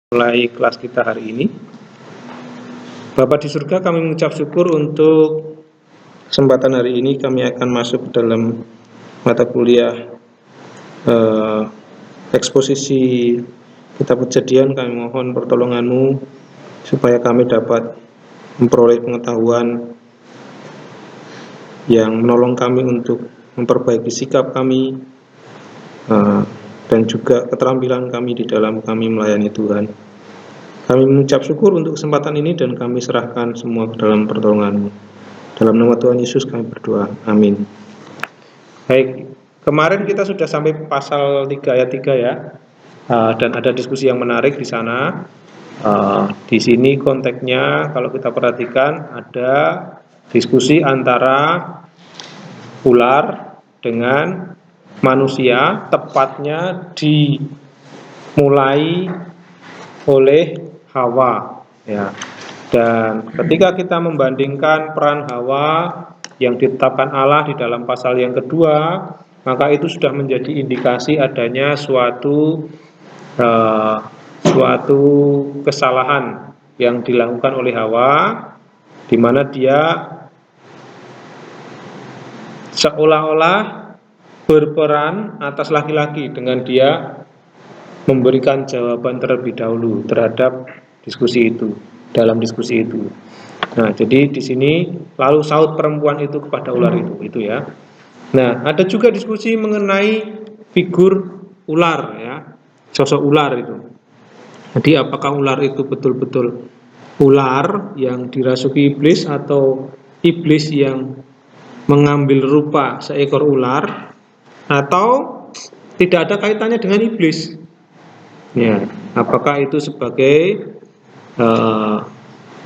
Mulai kelas kita hari ini. Bapa di surga, kami mengucap syukur untuk kesempatan hari ini. Kami akan masuk dalam mata kuliah eksposisi kitab Kejadian. Kami mohon pertolongan-Mu supaya kami dapat memperoleh pengetahuan yang menolong kami untuk memperbaiki sikap kami dan juga keterampilan kami di dalam kami melayani Tuhan. Kami mengucap syukur untuk kesempatan ini dan kami serahkan semua ke dalam pertolongan-Mu. Dalam nama Tuhan Yesus kami berdoa. Amin. Baik, kemarin kita sudah sampai pasal 3 ayat 3 ya. Dan ada diskusi yang menarik di sana. Di sini konteksnya kalau kita perhatikan ada diskusi antara ular dengan manusia, tepatnya dimulai oleh Hawa ya. Dan ketika kita membandingkan peran Hawa yang ditetapkan Allah di dalam pasal yang kedua, maka itu sudah menjadi indikasi adanya suatu kesalahan yang dilakukan oleh Hawa, di mana dia seolah-olah berperan atas laki-laki dengan dia memberikan jawaban terlebih dahulu terhadap diskusi itu, dalam diskusi itu. Nah, jadi di sini lalu saut perempuan itu kepada ular itu ya. Nah, ada juga diskusi mengenai figur ular ya, sosok ular itu. Jadi apakah ular itu betul-betul ular yang dirasuki iblis atau iblis yang mengambil rupa seekor ular, atau tidak ada kaitannya dengan iblis? Ya, apakah itu sebagai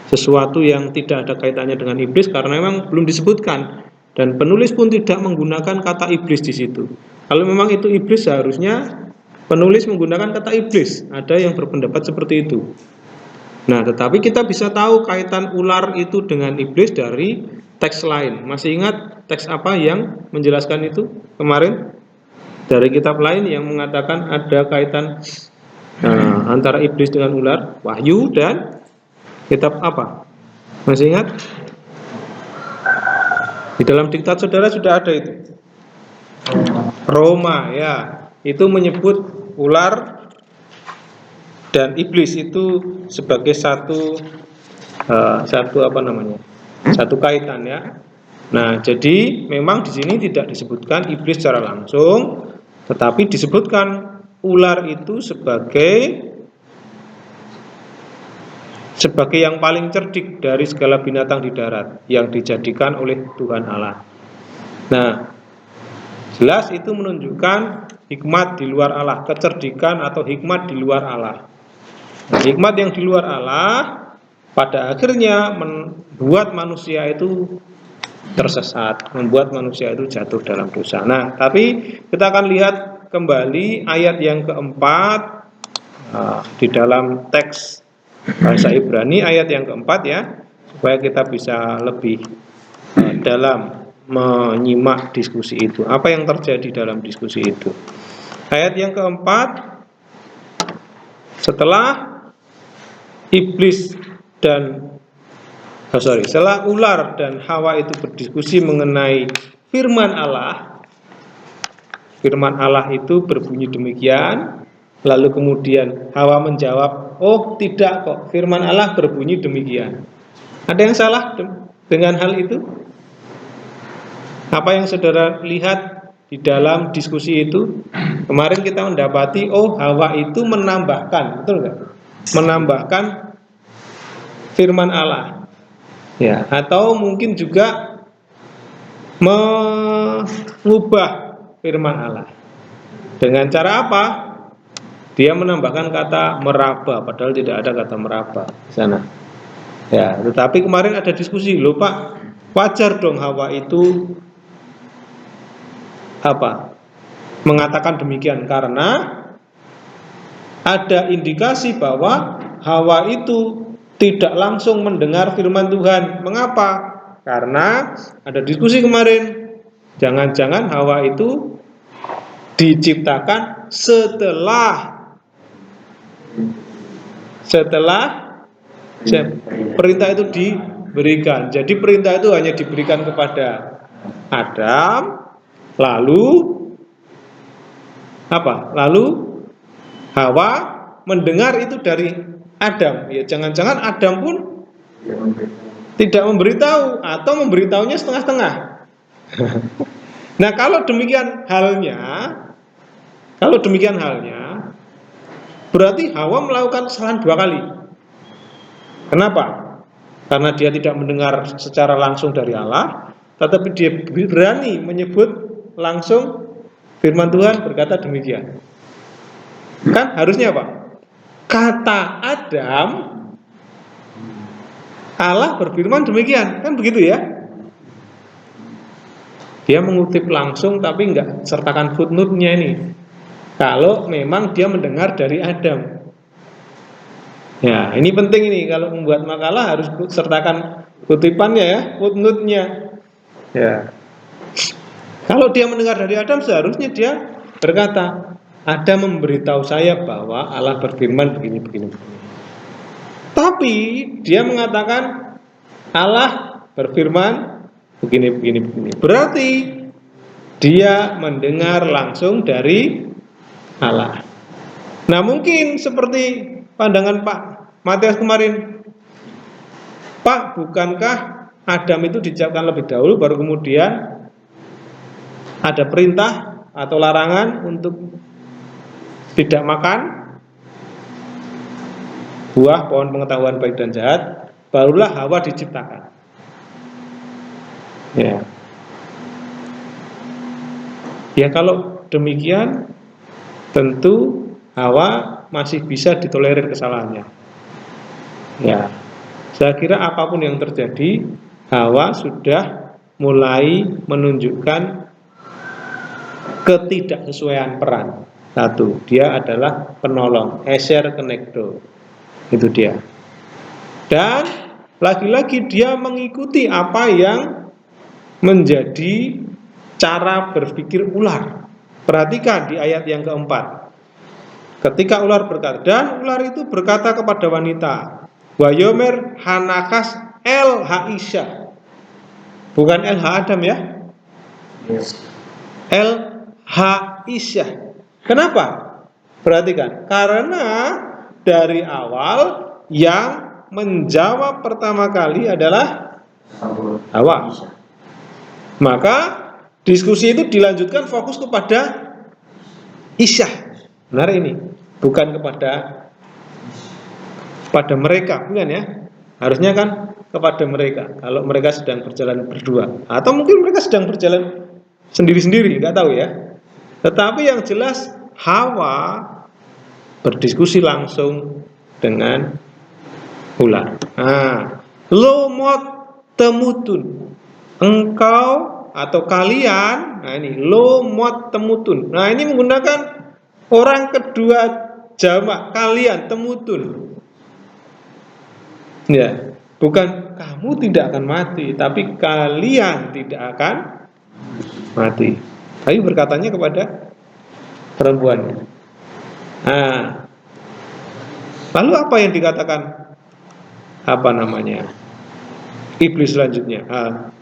sesuatu yang tidak ada kaitannya dengan iblis, karena memang belum disebutkan dan penulis pun tidak menggunakan kata iblis di situ. Kalau memang itu iblis, seharusnya penulis menggunakan kata iblis. Ada yang berpendapat seperti itu. Nah, tetapi kita bisa tahu kaitan ular itu dengan iblis dari teks lain. Masih ingat teks apa yang menjelaskan itu kemarin? Dari kitab lain yang mengatakan ada kaitan antara iblis dengan ular, Wahyu, dan kitab apa? Masih ingat? Di dalam diktat saudara sudah ada itu. Roma ya, itu menyebut ular dan iblis itu sebagai satu kaitan ya. Nah, jadi memang di sini tidak disebutkan iblis secara langsung, tetapi disebutkan ular itu sebagai yang paling cerdik dari segala binatang di darat yang dijadikan oleh Tuhan Allah. Nah, jelas itu menunjukkan hikmat di luar Allah, kecerdikan atau hikmat di luar Allah. Nah, hikmat yang di luar Allah pada akhirnya membuat manusia itu tersesat, membuat manusia itu jatuh dalam dosa. Nah, tapi kita akan lihat kembali ayat yang keempat di dalam teks bahasa Ibrani, ayat yang keempat ya, supaya kita bisa lebih dalam menyimak diskusi itu. Apa yang terjadi dalam diskusi itu? Ayat yang keempat, setelah setelah ular dan Hawa itu berdiskusi mengenai firman Allah. Firman Allah itu berbunyi demikian. Lalu kemudian Hawa menjawab, oh tidak kok, firman Allah berbunyi demikian. Ada yang salah dengan hal itu? Apa yang saudara lihat di dalam diskusi itu? Kemarin kita mendapati, oh Hawa itu menambahkan, betul nggak? Menambahkan firman Allah. Ya, atau mungkin juga mengubah firman Allah. Dengan cara apa? Dia menambahkan kata meraba, padahal tidak ada kata meraba di sana. Ya, tetapi kemarin ada diskusi, loh Pak, wajar dong Hawa itu mengatakan demikian, karena ada indikasi bahwa Hawa itu tidak langsung mendengar firman Tuhan. Mengapa? Karena ada diskusi kemarin, jangan-jangan Hawa itu diciptakan setelah setelah perintah itu diberikan. Jadi perintah itu hanya diberikan kepada Adam, lalu apa? Lalu Hawa mendengar itu dari Adam. Ya, jangan-jangan Adam pun tidak memberitahu atau memberitahunya setengah-setengah. Nah, kalau demikian halnya, berarti Hawa melakukan kesalahan 2 kali. Kenapa? Karena dia tidak mendengar secara langsung dari Allah, tetapi dia berani menyebut langsung firman Tuhan berkata demikian. Kan harusnya apa? Kata Adam, Allah berfirman demikian, kan begitu ya? Dia mengutip langsung tapi enggak sertakan footnote-nya ini. Kalau memang dia mendengar dari Adam. Ya, ini penting ini kalau membuat makalah harus sertakan kutipannya ya, footnote-nya. Ya. Kalau dia mendengar dari Adam seharusnya dia berkata, Adam memberitahu saya bahwa Allah berfirman begini. Tapi dia mengatakan Allah berfirman begini. Berarti dia mendengar langsung dari Allah. Nah, mungkin seperti pandangan Pak Matias kemarin, Pak, bukankah Adam itu dijawabkan lebih dahulu baru kemudian ada perintah atau larangan untuk tidak makan buah pohon pengetahuan baik dan jahat, barulah Hawa diciptakan. Ya, kalau demikian tentu Hawa masih bisa ditolerir kesalahannya. Ya, saya kira apapun yang terjadi, Hawa sudah mulai menunjukkan ketidaksesuaian peran. Satu, dia adalah penolong, eser kenekdo. Itu dia. Dan lagi-lagi dia mengikuti apa yang menjadi cara berpikir ular. Perhatikan di ayat yang keempat. Ketika ular berkata, dan ular itu berkata kepada wanita, Wayomer hanakas el haisha. Bukan el ha Adam ya. El haisha. Kenapa? Perhatikan, karena dari awal yang menjawab pertama kali adalah Hawa. Maka diskusi itu dilanjutkan fokus kepada Isyah. Benar ini, bukan kepada mereka, bukan ya? Harusnya kan kepada mereka. Kalau mereka sedang berjalan berdua, atau mungkin mereka sedang berjalan sendiri-sendiri, nggak tahu ya. Tetapi yang jelas Hawa berdiskusi langsung dengan ular. Lomot temutun, engkau atau kalian. Nah ini lomot temutun. Nah ini menggunakan orang kedua jamak, kalian temutun. Ya, bukan kamu tidak akan mati, tapi kalian tidak akan mati. Tapi berkatanya kepada perempuannya. Lalu apa yang dikatakan iblis selanjutnya,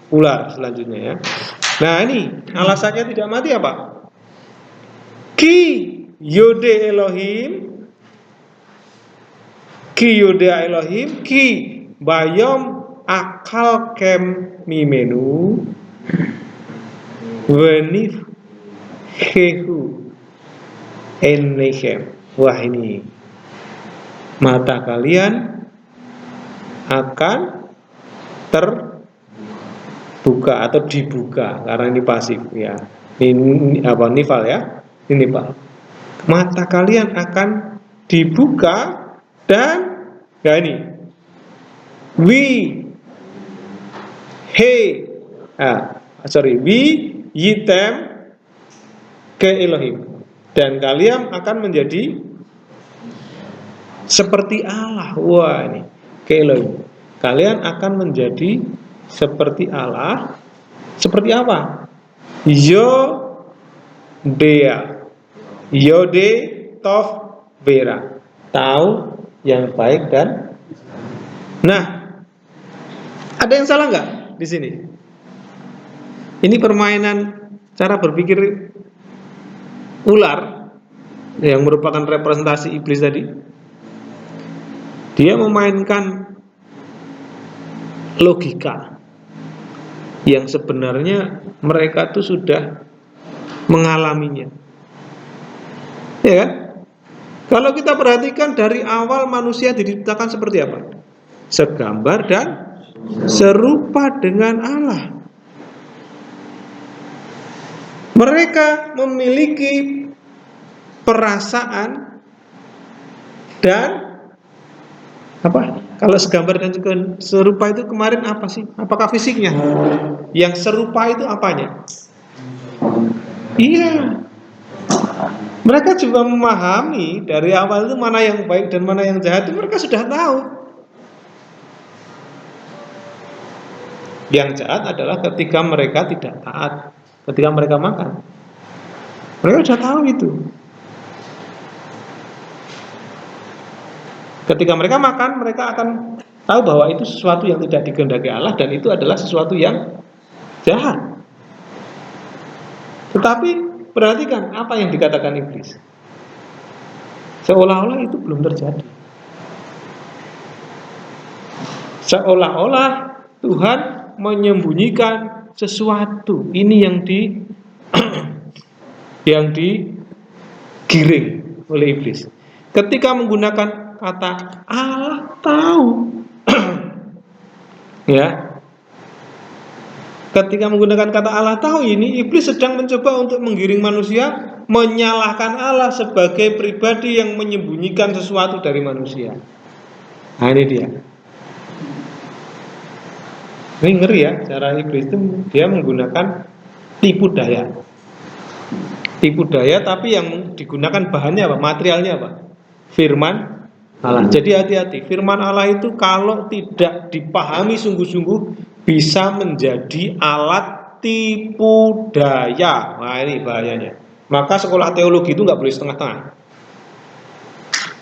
ular selanjutnya ya. Nah ini alasannya tidak mati apa? Ki yode Elohim, ki bayom akal kem mimenu wenif hehu enechem. Wah, ini mata kalian akan terbuka atau dibuka, karena ini pasif ya. Ini apa, nifal ya? Ini Pak. Mata kalian akan dibuka dan ya ini yitem ke Elohim, dan kalian akan menjadi seperti Allah. Wah, ini ke Elohim. Kalian akan menjadi seperti Allah. Seperti apa? Yode tov bera. Tahu yang baik dan nah, ada yang salah nggak di sini? Ini permainan cara berpikir ular yang merupakan representasi iblis tadi. Dia memainkan logika yang sebenarnya mereka tuh sudah mengalaminya. Ya kan? Kalau kita perhatikan dari awal manusia diciptakan seperti apa? Segambar dan serupa dengan Allah. Mereka memiliki perasaan dan apa? Kalau segambar dan serupa itu kemarin apa sih? Apakah fisiknya? Yang serupa itu apanya? Iya. Mereka juga memahami dari awal itu mana yang baik dan mana yang jahat itu mereka sudah tahu. Yang jahat adalah ketika mereka tidak taat, ketika mereka makan. Mereka sudah tahu itu. Ketika mereka makan, mereka akan tahu bahwa itu sesuatu yang tidak dikehendaki Allah dan itu adalah sesuatu yang jahat. Tetapi perhatikan apa yang dikatakan iblis. Seolah-olah itu belum terjadi. Seolah-olah Tuhan menyembunyikan sesuatu. Ini yang yang digiring oleh iblis. Ketika menggunakan kata Allah tahu, ya. Ketika menggunakan kata Allah tahu ini, iblis sedang mencoba untuk menggiring manusia menyalahkan Allah sebagai pribadi yang menyembunyikan sesuatu dari manusia. Nah ini dia. Ini ngeri ya, cara iblis itu dia menggunakan tipu daya. Tipu daya tapi yang digunakan bahannya apa? Materialnya apa? Firman Allah. Jadi hati-hati, firman Allah itu kalau tidak dipahami sungguh-sungguh bisa menjadi alat tipu daya. Nah ini bahayanya. Maka sekolah teologi itu nggak boleh setengah-setengah.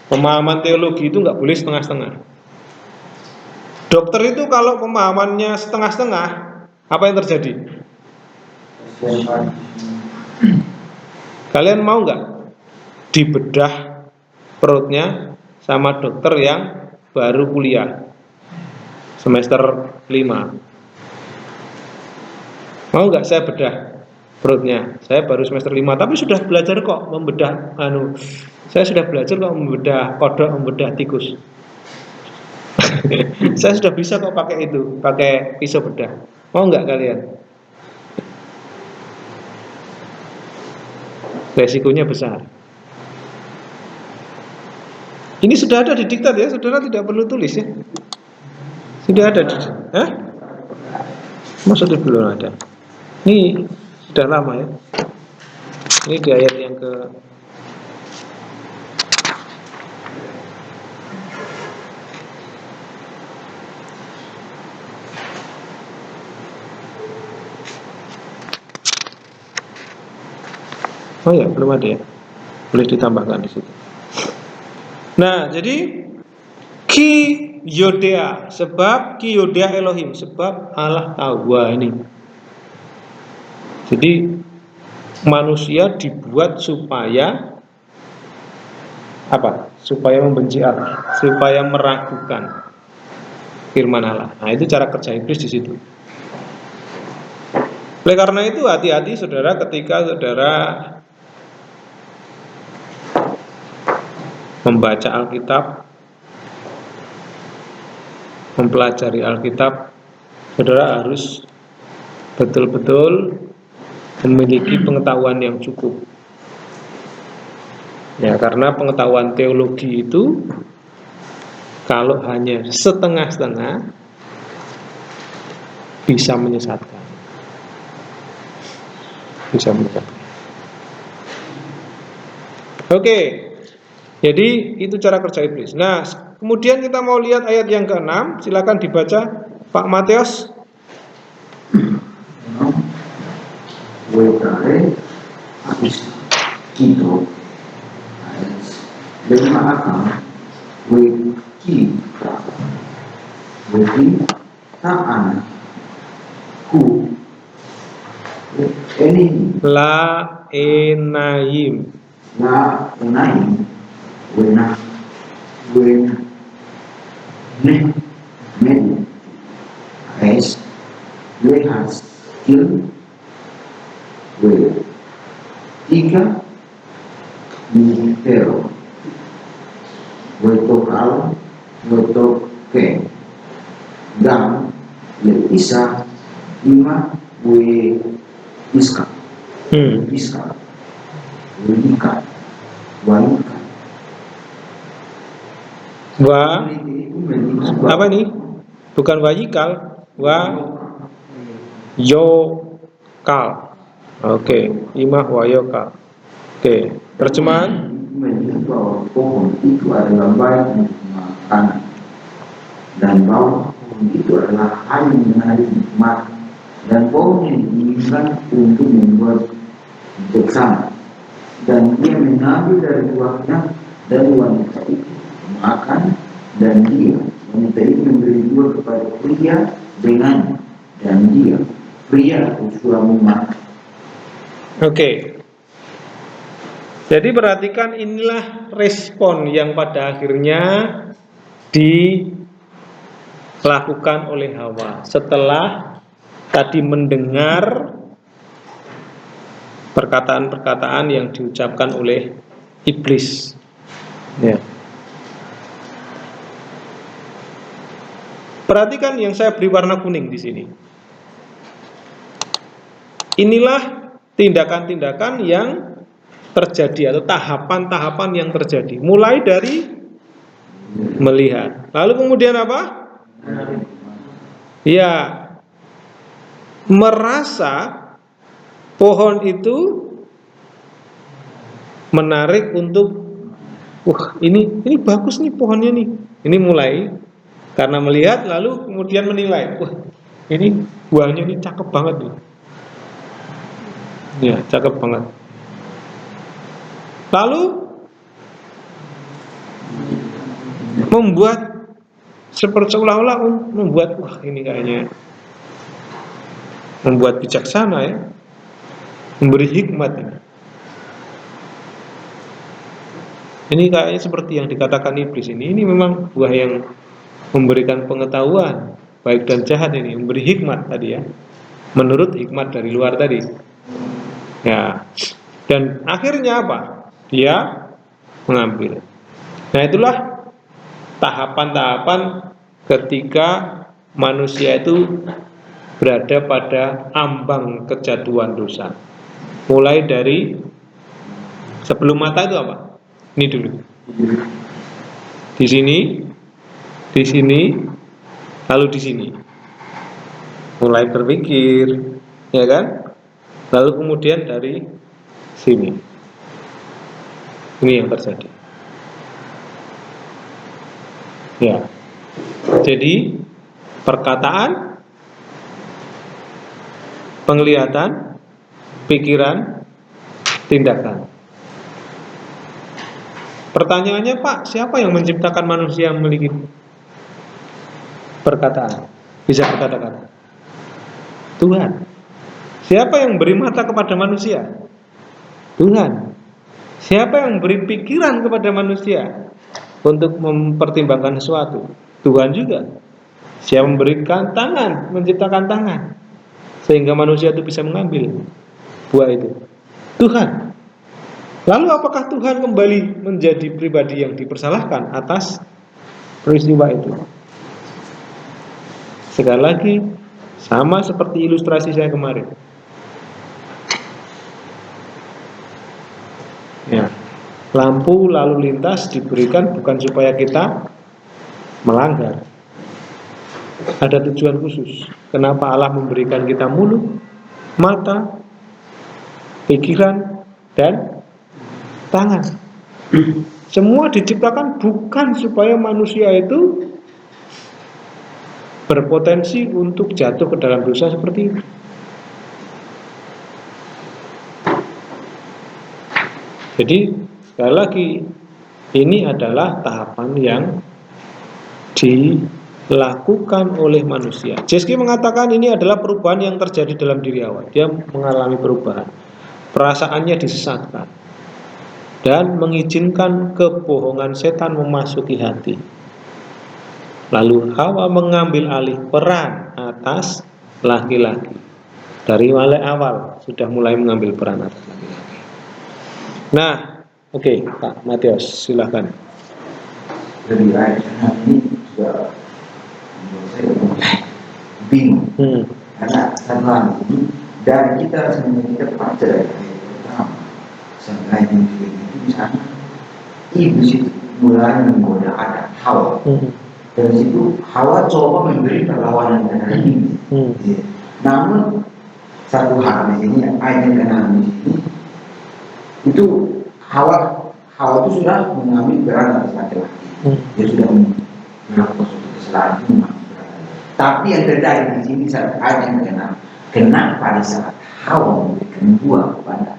Pemahaman teologi itu nggak boleh setengah-setengah. Dokter itu kalau pemahamannya setengah-setengah, apa yang terjadi? Kalian mau nggak dibedah perutnya sama dokter yang baru kuliah semester 5? Mau nggak saya bedah perutnya? Saya baru semester 5 tapi sudah belajar kok membedah saya sudah belajar kok membedah kodok, membedah tikus. Saya sudah bisa kok pakai itu, pakai pisau bedah. Mau nggak kalian? Resikonya besar. Ini sudah ada di diktat ya, saudara tidak perlu tulis ya. Sudah ada di Hah? Maksudnya belum ada. Ini sudah lama ya. Ini di ayat yang ke Oh ya, belum ada ya. Boleh ditambahkan di situ. Nah, jadi Ki Yodea, sebab Ki Yodea Elohim, sebab Allah tahu. Wah ini. Jadi manusia dibuat supaya apa? Supaya membenci Allah, supaya meragukan firman Allah. Nah, itu cara kerja iblis di situ. Oleh karena itu hati-hati saudara ketika saudara membaca Alkitab, mempelajari Alkitab, saudara harus betul-betul memiliki pengetahuan yang cukup. Ya, karena pengetahuan teologi itu kalau hanya setengah-setengah bisa menyesatkan. Bisa menyesatkan. Oke. Jadi itu cara kerja iblis. Nah, kemudian kita mau lihat ayat yang ke-6. Silakan dibaca Pak Matius. wekika, wekitaan, ku, enim, la enayim, la enaim, wena, wena, ne, men, es, lehas, kil, we, tiga, pero, wetokal, wetoke, gam, le isa, lima, we, iska, iska, Wika, Waika. wa apa nih? Bukan wayikal, wa yokal. Oke, imah wa yokal. Oke, terjemahan. Bahwa pohon itu adalah baik untuk makanan, dan bahwa pohon itu adalah hal yang menarik nikmat, dan pohon yang diinginkan untuk membuat bijaksana, dan dia mengambil dari buahnya, dari wanita itu makan, dan dia wanita itu memberi buah kepada pria dengan, dan dia pria atau suami mati. Oke. Jadi perhatikan, inilah respon yang pada akhirnya dilakukan oleh Hawa setelah tadi mendengar perkataan-perkataan yang diucapkan oleh iblis. Ya. Perhatikan yang saya beri warna kuning di sini. Inilah tindakan-tindakan yang terjadi atau tahapan-tahapan yang terjadi. Mulai dari melihat. Lalu kemudian apa? Ya, merasa pohon itu menarik untuk, ini bagus nih pohonnya nih. Ini mulai karena melihat, lalu kemudian menilai, ini buahnya ini cakep banget nih. Ya, cakep banget. Lalu membuat seperti seolah-olah membuat, ini kayaknya membuat bijaksana ya, memberi hikmat ini. Ini kayaknya seperti yang dikatakan iblis ini memang buah yang memberikan pengetahuan baik dan jahat ini, memberi hikmat tadi ya, menurut hikmat dari luar tadi. Ya, dan akhirnya apa? Dia mengambil. Nah, itulah tahapan-tahapan ketika manusia itu berada pada ambang kejatuhan dosa. Mulai dari sebelum mata itu apa? Ini dulu. Di sini, lalu di sini. Mulai berpikir, ya kan? Lalu kemudian dari sini. Ini yang terjadi. Ya. Jadi perkataan, penglihatan, pikiran, tindakan. Pertanyaannya, Pak, siapa yang menciptakan manusia yang memiliki perkataan? Bisa berkata-kata? Tuhan. Siapa yang beri mata kepada manusia? Tuhan. Siapa yang beri pikiran kepada manusia untuk mempertimbangkan sesuatu? Tuhan juga. Siapa memberikan tangan, menciptakan tangan sehingga manusia itu bisa mengambil buah itu? Tuhan. Lalu apakah Tuhan kembali menjadi pribadi yang dipersalahkan atas peristiwa itu? Sekali lagi, sama seperti ilustrasi saya kemarin. Ya, lampu lalu lintas diberikan bukan supaya kita melanggar. Ada tujuan khusus. Kenapa Allah memberikan kita mulut, mata, pikiran, dan tangan? Semua diciptakan bukan supaya manusia itu berpotensi untuk jatuh ke dalam dosa seperti itu. Jadi sekali lagi, Ini adalah tahapan yang dilakukan oleh manusia. Jeski mengatakan ini adalah perubahan yang terjadi dalam diri Hawa. Dia mengalami perubahan. Perasaannya disesatkan dan mengizinkan kebohongan setan memasuki hati. Lalu Hawa mengambil alih peran atas laki-laki. Dari mulai awal sudah mulai mengambil peran atas laki-laki. Nah, oke, Pak Matius, silakan. Dari ayat ini juga menurut saya mulai bingung. Karena sama ini dan kita sebenarnya kita baca dari ayat pertama sampai ayat yang ketiga itu misalnya iblis itu mulai menggoda Adam Hawa. Dan situ Hawa coba memberi perlawanan terhadap iblis. Namun satu hal di sini ayat yang ke-6 di sini itu Hawa itu sudah mengambil peran atas laki-laki. Dia sudah melakukan suatu kesalahan itu mengambil peran. Tapi yang terjadi di sini saat ayat yang ke-6, kenapa pada saat Hawa memberikan buah kepada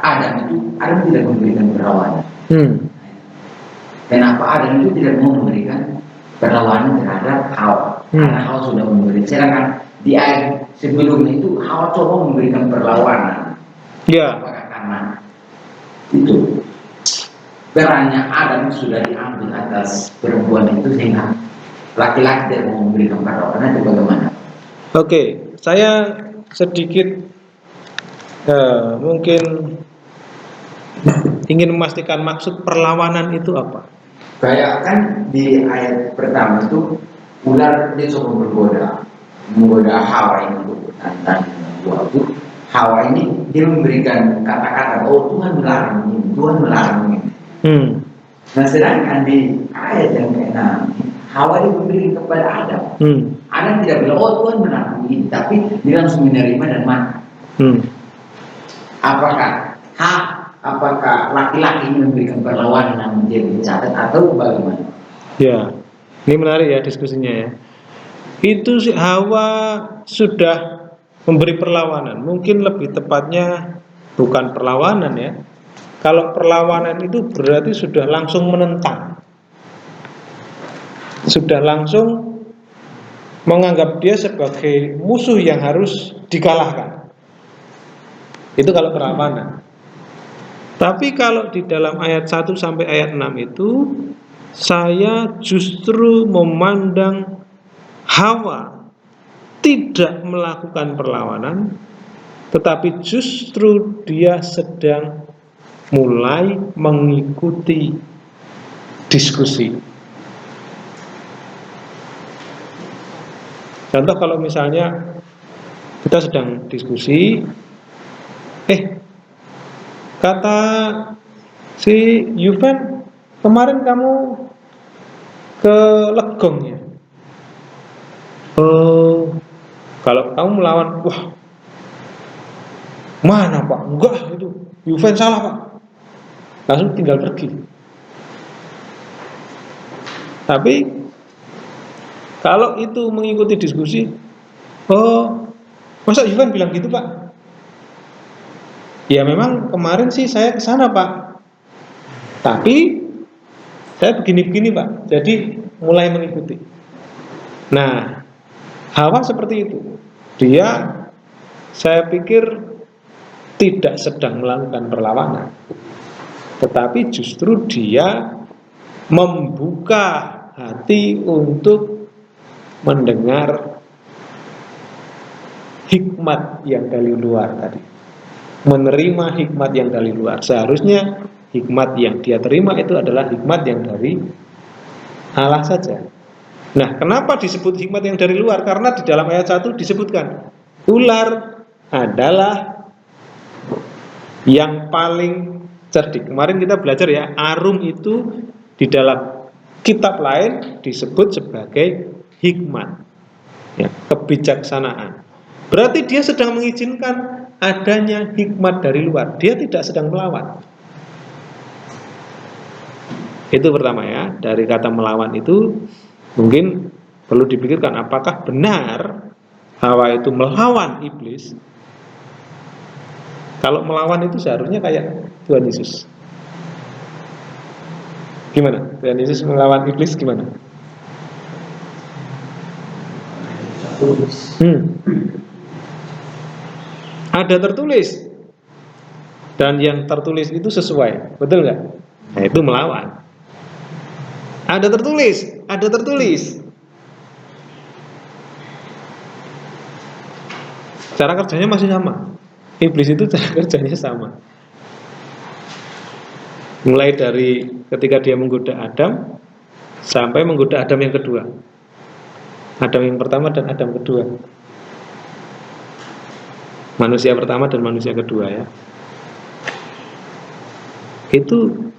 Adam itu Adam tidak memberikan perlawanan. Kenapa Adam itu tidak mau memberikan perlawanan terhadap Hawa? Karena Hawa sudah memberikan. Sedangkan di ayat sebelumnya itu Hawa coba memberikan perlawanan. Ya. Karena itu perannya Adam sudah diambil atas perempuan itu sehingga laki-laki tidak mau memberikan perlawanan. Itu bagaimana? Oke, saya sedikit mungkin ingin memastikan maksud perlawanan itu apa. Kayak kan di ayat pertama itu ular dia coba menggoda Hawa ini untuk bertanya dengan buah itu. Hawa ini dia memberikan kata-kata, oh Tuhan melarang ini, Tuhan melarang ini. Nah sedangkan di ayat yang ke-6 Hawa diberi kepada Adam. Adam tidak bilang, oh Tuhan melarang ini, tapi dia langsung menerima dan makan. Apakah laki-laki ini memberikan perlawanan yang menjadi dicatat atau bagaimana? Ya, ini menarik ya diskusinya ya. Itu Hawa sudah memberi perlawanan. Mungkin lebih tepatnya bukan perlawanan ya. Kalau perlawanan itu berarti sudah langsung menentang, sudah langsung menganggap dia sebagai musuh yang harus dikalahkan. Itu kalau perlawanan. Tapi kalau di dalam ayat 1 sampai ayat 6 itu saya justru memandang Hawa tidak melakukan perlawanan, tetapi justru dia sedang mulai mengikuti diskusi. Contoh kalau misalnya kita sedang diskusi, kata si Yuven, kemarin kamu ke Legong ya? Kalau kamu melawan, wah, mana Pak? Enggak, itu Yuven salah Pak. Langsung tinggal pergi. Tapi kalau itu mengikuti diskusi, masa Yuven bilang gitu Pak? Ya memang kemarin sih saya ke sana Pak. Tapi saya begini-begini Pak. Jadi mulai mengikuti. Nah, Hawa seperti itu. Dia, saya pikir tidak sedang melakukan perlawanan, tetapi justru dia membuka hati untuk mendengar hikmat yang dari luar tadi, menerima hikmat yang dari luar. Seharusnya hikmat yang dia terima itu adalah hikmat yang dari Allah saja. Nah, kenapa disebut hikmat yang dari luar? Karena di dalam ayat 1 disebutkan ular adalah yang paling cerdik. Kemarin kita belajar ya, arum itu di dalam kitab lain disebut sebagai hikmat, ya, kebijaksanaan. Berarti dia sedang mengizinkan adanya hikmat dari luar. Dia tidak sedang melawan. Itu pertama ya. Dari kata melawan itu mungkin perlu dipikirkan, apakah benar Hawa itu melawan iblis? Kalau melawan itu seharusnya kayak Tuhan Yesus. Gimana? Tuhan Yesus melawan iblis gimana? Ada tertulis, dan yang tertulis itu sesuai, betul nggak? Nah, itu melawan. Ada tertulis. Cara kerjanya masih sama. Iblis itu cara kerjanya sama. Mulai dari ketika dia menggoda Adam sampai menggoda Adam yang kedua. Adam yang pertama dan Adam kedua. Manusia pertama dan manusia kedua ya. Itu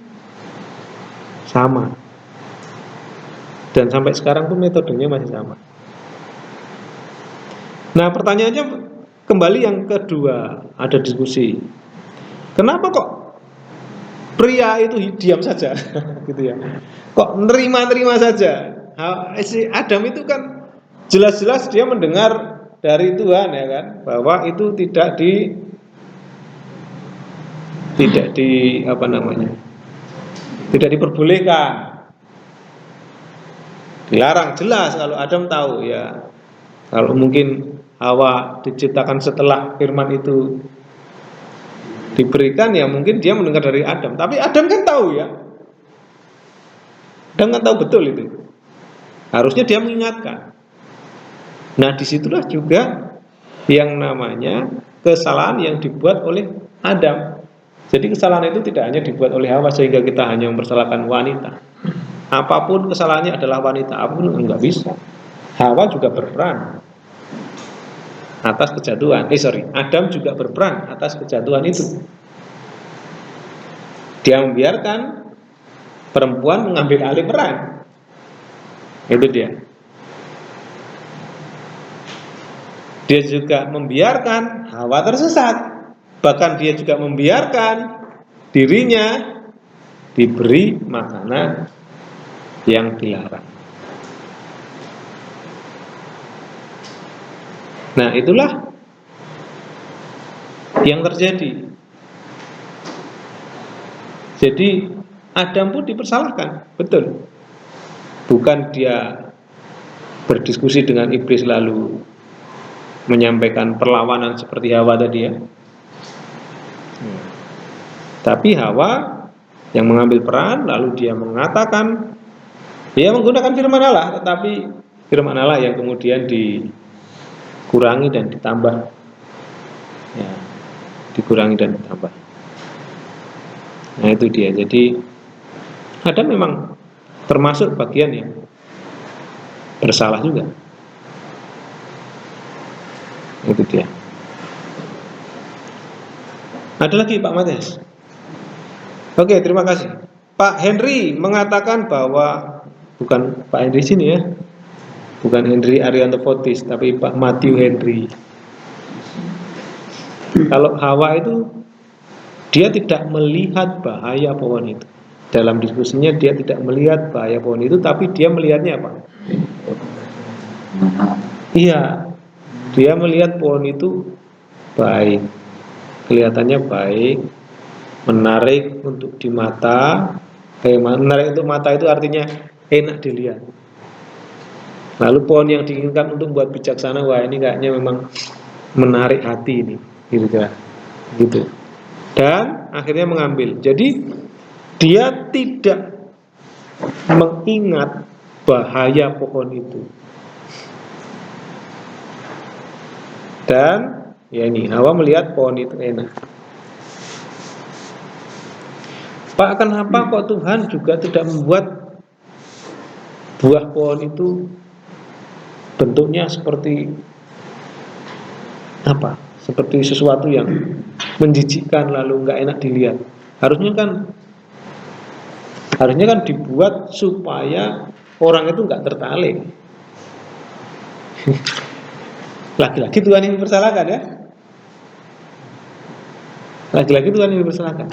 sama. Dan sampai sekarang pun metodenya masih sama. Nah, pertanyaannya kembali yang kedua, ada diskusi. Kenapa kok pria itu diam saja gitu ya? Kok nerima-nerima saja? Si Adam itu kan jelas-jelas dia mendengar dari Tuhan ya kan, bahwa itu tidak apa namanya? Tidak diperbolehkan. Dilarang, jelas kalau Adam tahu ya. Kalau mungkin Hawa diciptakan setelah firman itu diberikan, ya mungkin dia mendengar dari Adam. Tapi Adam kan tahu ya. Adam kan tahu betul itu. Harusnya dia mengingatkan. Nah, disitulah juga yang namanya kesalahan yang dibuat oleh Adam. Jadi kesalahan itu tidak hanya dibuat oleh Hawa sehingga kita hanya mempersalahkan wanita. Apapun kesalahannya adalah wanita, apapun enggak bisa. Hawa juga berperan atas kejatuhan. Adam juga berperan atas kejatuhan itu. Dia membiarkan perempuan mengambil alih peran. Itu dia. Dia juga membiarkan Hawa tersesat. Bahkan dia juga membiarkan dirinya diberi makanan yang dilarang. Nah, itulah yang terjadi. Jadi Adam pun dipersalahkan, betul. Bukan dia berdiskusi dengan iblis lalu menyampaikan perlawanan seperti Hawa tadi ya. Tapi Hawa yang mengambil peran, lalu dia mengatakan, dia menggunakan firman Allah, tetapi firman Allah yang kemudian dikurangi dan ditambah, ya, dikurangi dan ditambah. Nah, itu dia. Jadi Adam memang termasuk bagian yang bersalah juga. Itu dia. Ada lagi Pak Matias? Oke, terima kasih. Pak Henry mengatakan bahwa, bukan Pak Henry sini ya, bukan Henry Arianto Fotis, tapi Pak Matthew Henry. Kalau Hawa itu dia tidak melihat bahaya pohon itu. Dalam diskusinya dia tidak melihat bahaya pohon itu, tapi dia melihatnya apa? Iya, dia melihat pohon itu baik, kelihatannya baik, menarik untuk di mata. Menarik untuk mata itu artinya enak dilihat. Lalu pohon yang diinginkan untuk buat bijaksana, wah ini kayaknya memang menarik hati ini, gitu. Dan akhirnya mengambil. Jadi dia tidak mengingat bahaya pohon itu. Dan ya ini Hawa melihat pohon itu enak. Pak, kenapa kok Tuhan juga tidak membuat buah pohon itu bentuknya seperti apa? Seperti sesuatu yang menjijikkan lalu nggak enak dilihat. Harusnya kan dibuat supaya orang itu nggak tertarik. Lagi-lagi Tuhan yang dipersalahkan ya. Lagi-lagi Tuhan yang dipersalahkan.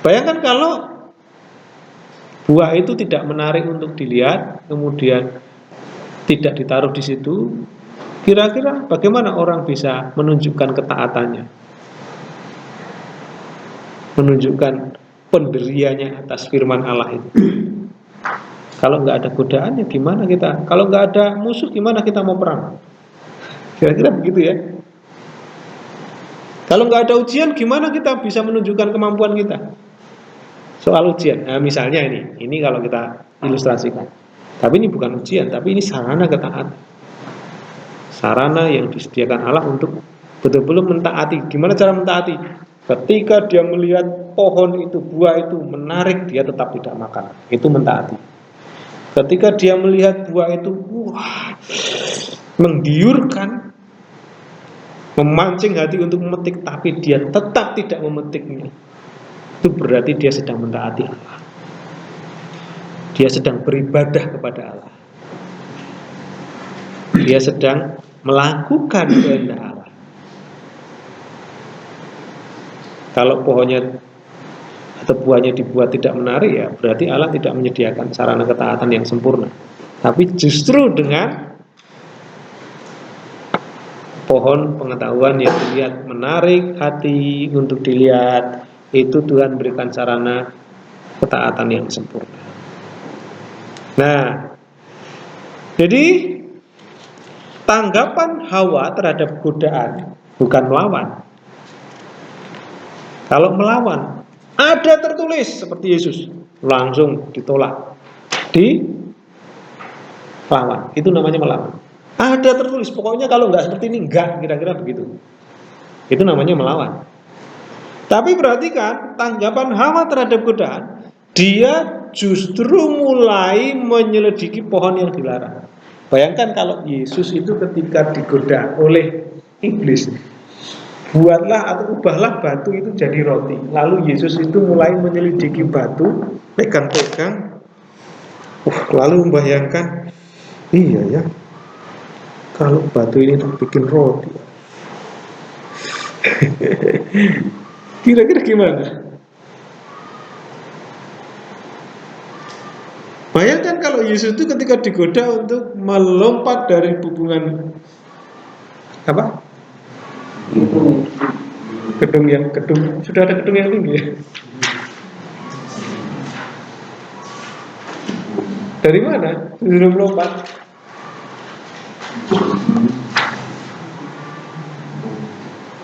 Bayangkan kalau buah itu tidak menarik untuk dilihat, kemudian tidak ditaruh di situ, kira-kira bagaimana orang bisa menunjukkan ketaatannya? Menunjukkan pendiriannya atas firman Allah itu. Kalau nggak ada godaan ya gimana kita? Kalau nggak ada musuh gimana kita mau perang? Kira-kira begitu ya. Kalau nggak ada ujian gimana kita bisa menunjukkan kemampuan kita? Soal ujian, nah, misalnya ini kalau kita ilustrasikan. Tapi ini bukan ujian, tapi ini sarana ketaatan. Sarana yang disediakan Allah untuk betul-betul mentaati. Gimana cara mentaati? Ketika dia melihat pohon itu, buah itu menarik, dia tetap tidak makan. Itu mentaati. Ketika dia melihat buah itu, wah, menggiurkan, memancing hati untuk memetik, tapi dia tetap tidak memetiknya, itu berarti dia sedang mentaati Allah. Dia sedang beribadah kepada Allah. Dia sedang melakukan kehendak Allah. Kalau pohonnya atau buahnya dibuat tidak menarik, ya berarti Allah tidak menyediakan sarana ketaatan yang sempurna. Tapi justru dengan pohon pengetahuan yang dilihat menarik hati untuk dilihat, itu Tuhan berikan sarana ketaatan yang sempurna. Nah, jadi tanggapan Hawa terhadap godaan bukan melawan. Kalau melawan, ada tertulis seperti Yesus, langsung ditolak, dilawan. Itu namanya melawan. Ada tertulis, pokoknya kalau nggak seperti ini enggak, kira-kira begitu. Itu namanya melawan. Tapi perhatikan tanggapan Hawa terhadap godaan, dia justru mulai menyelidiki pohon yang dilarang. Bayangkan kalau Yesus itu ketika digoda oleh iblis, buatlah atau ubahlah batu itu jadi roti. Lalu Yesus itu mulai menyelidiki batu, pegang-pegang, lalu membayangkan, iya ya, kalau batu ini tak bikin roti, kira-kira gimana? Bayangkan kalau Yesus itu ketika digoda untuk melompat dari hubungan apa? Gedung sudah ada gedung yang tinggi ya? Dari mana? Sudah melompat.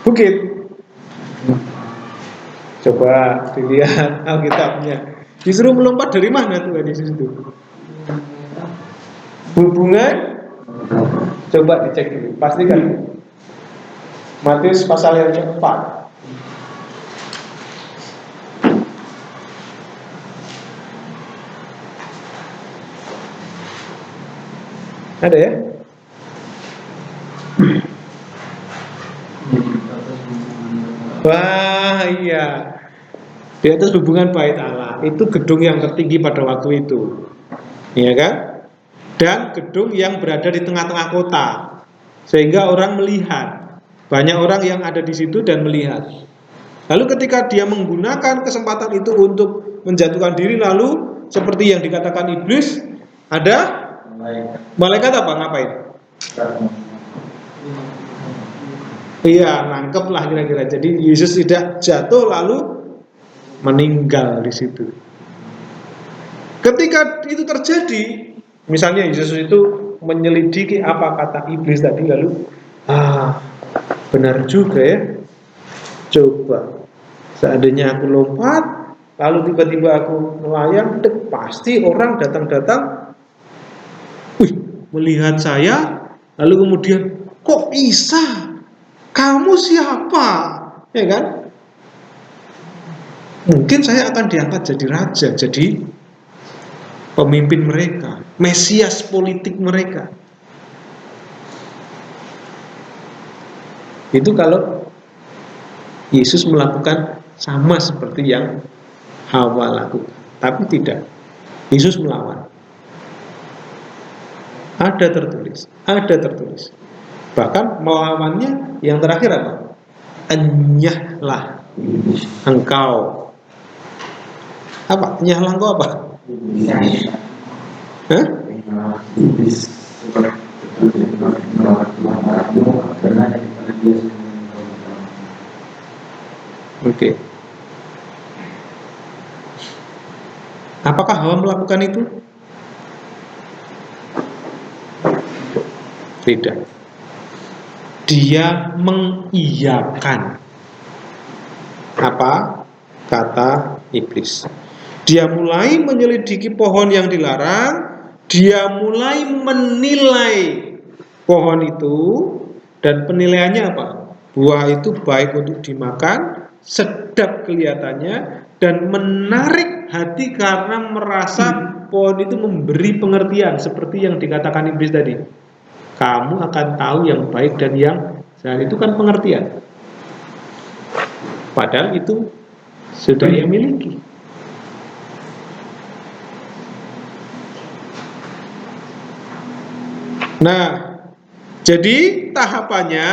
Bukit. Coba dilihat Alkitabnya. Disuruh melompat dari mana Tuhan Yesus itu? Hubungan? Coba dicek dulu. Pastikan. Matius pasal yang keempat. Ada ya? Wah iya, di atas hubungan bait Allah. Itu gedung yang tertinggi pada waktu itu, iya kan? Dan gedung yang berada di tengah-tengah kota, sehingga orang melihat. Banyak orang yang ada di situ dan melihat. Lalu ketika dia menggunakan kesempatan itu untuk menjatuhkan diri, lalu seperti yang dikatakan iblis, ada malaikat apa ngapain? Iya, nangkep lah kira-kira. Jadi Yesus tidak jatuh lalu meninggal di situ. Ketika itu terjadi, misalnya Yesus itu menyelidiki apa kata iblis tadi, lalu benar juga ya. Coba seandainya aku lompat, lalu tiba-tiba aku melayang, pasti orang datang-datang, melihat saya, lalu kemudian kok bisa? Kamu siapa? Ya kan? Mungkin saya akan diangkat jadi raja, jadi pemimpin mereka, Mesias politik mereka. Itu kalau Yesus melakukan sama seperti yang Hawa lakukan. Tapi tidak. Yesus melawan. Ada tertulis. Bahkan melawannya yang terakhir apa? Enyahlah engkau. Apa? Enyahlah engkau apa? Hah? Oke. Apakah Hawa melakukan itu? Tidak. Dia mengiyakan apa kata iblis. Dia mulai menyelidiki pohon yang dilarang. Dia mulai menilai pohon itu, dan penilaiannya apa? Buah itu baik untuk dimakan, sedap kelihatannya, dan menarik hati karena merasa pohon itu memberi pengertian seperti yang dikatakan iblis tadi. Kamu akan tahu yang baik dan yang jahat, itu kan pengertian. Padahal itu sudah ia miliki. Nah, jadi tahapannya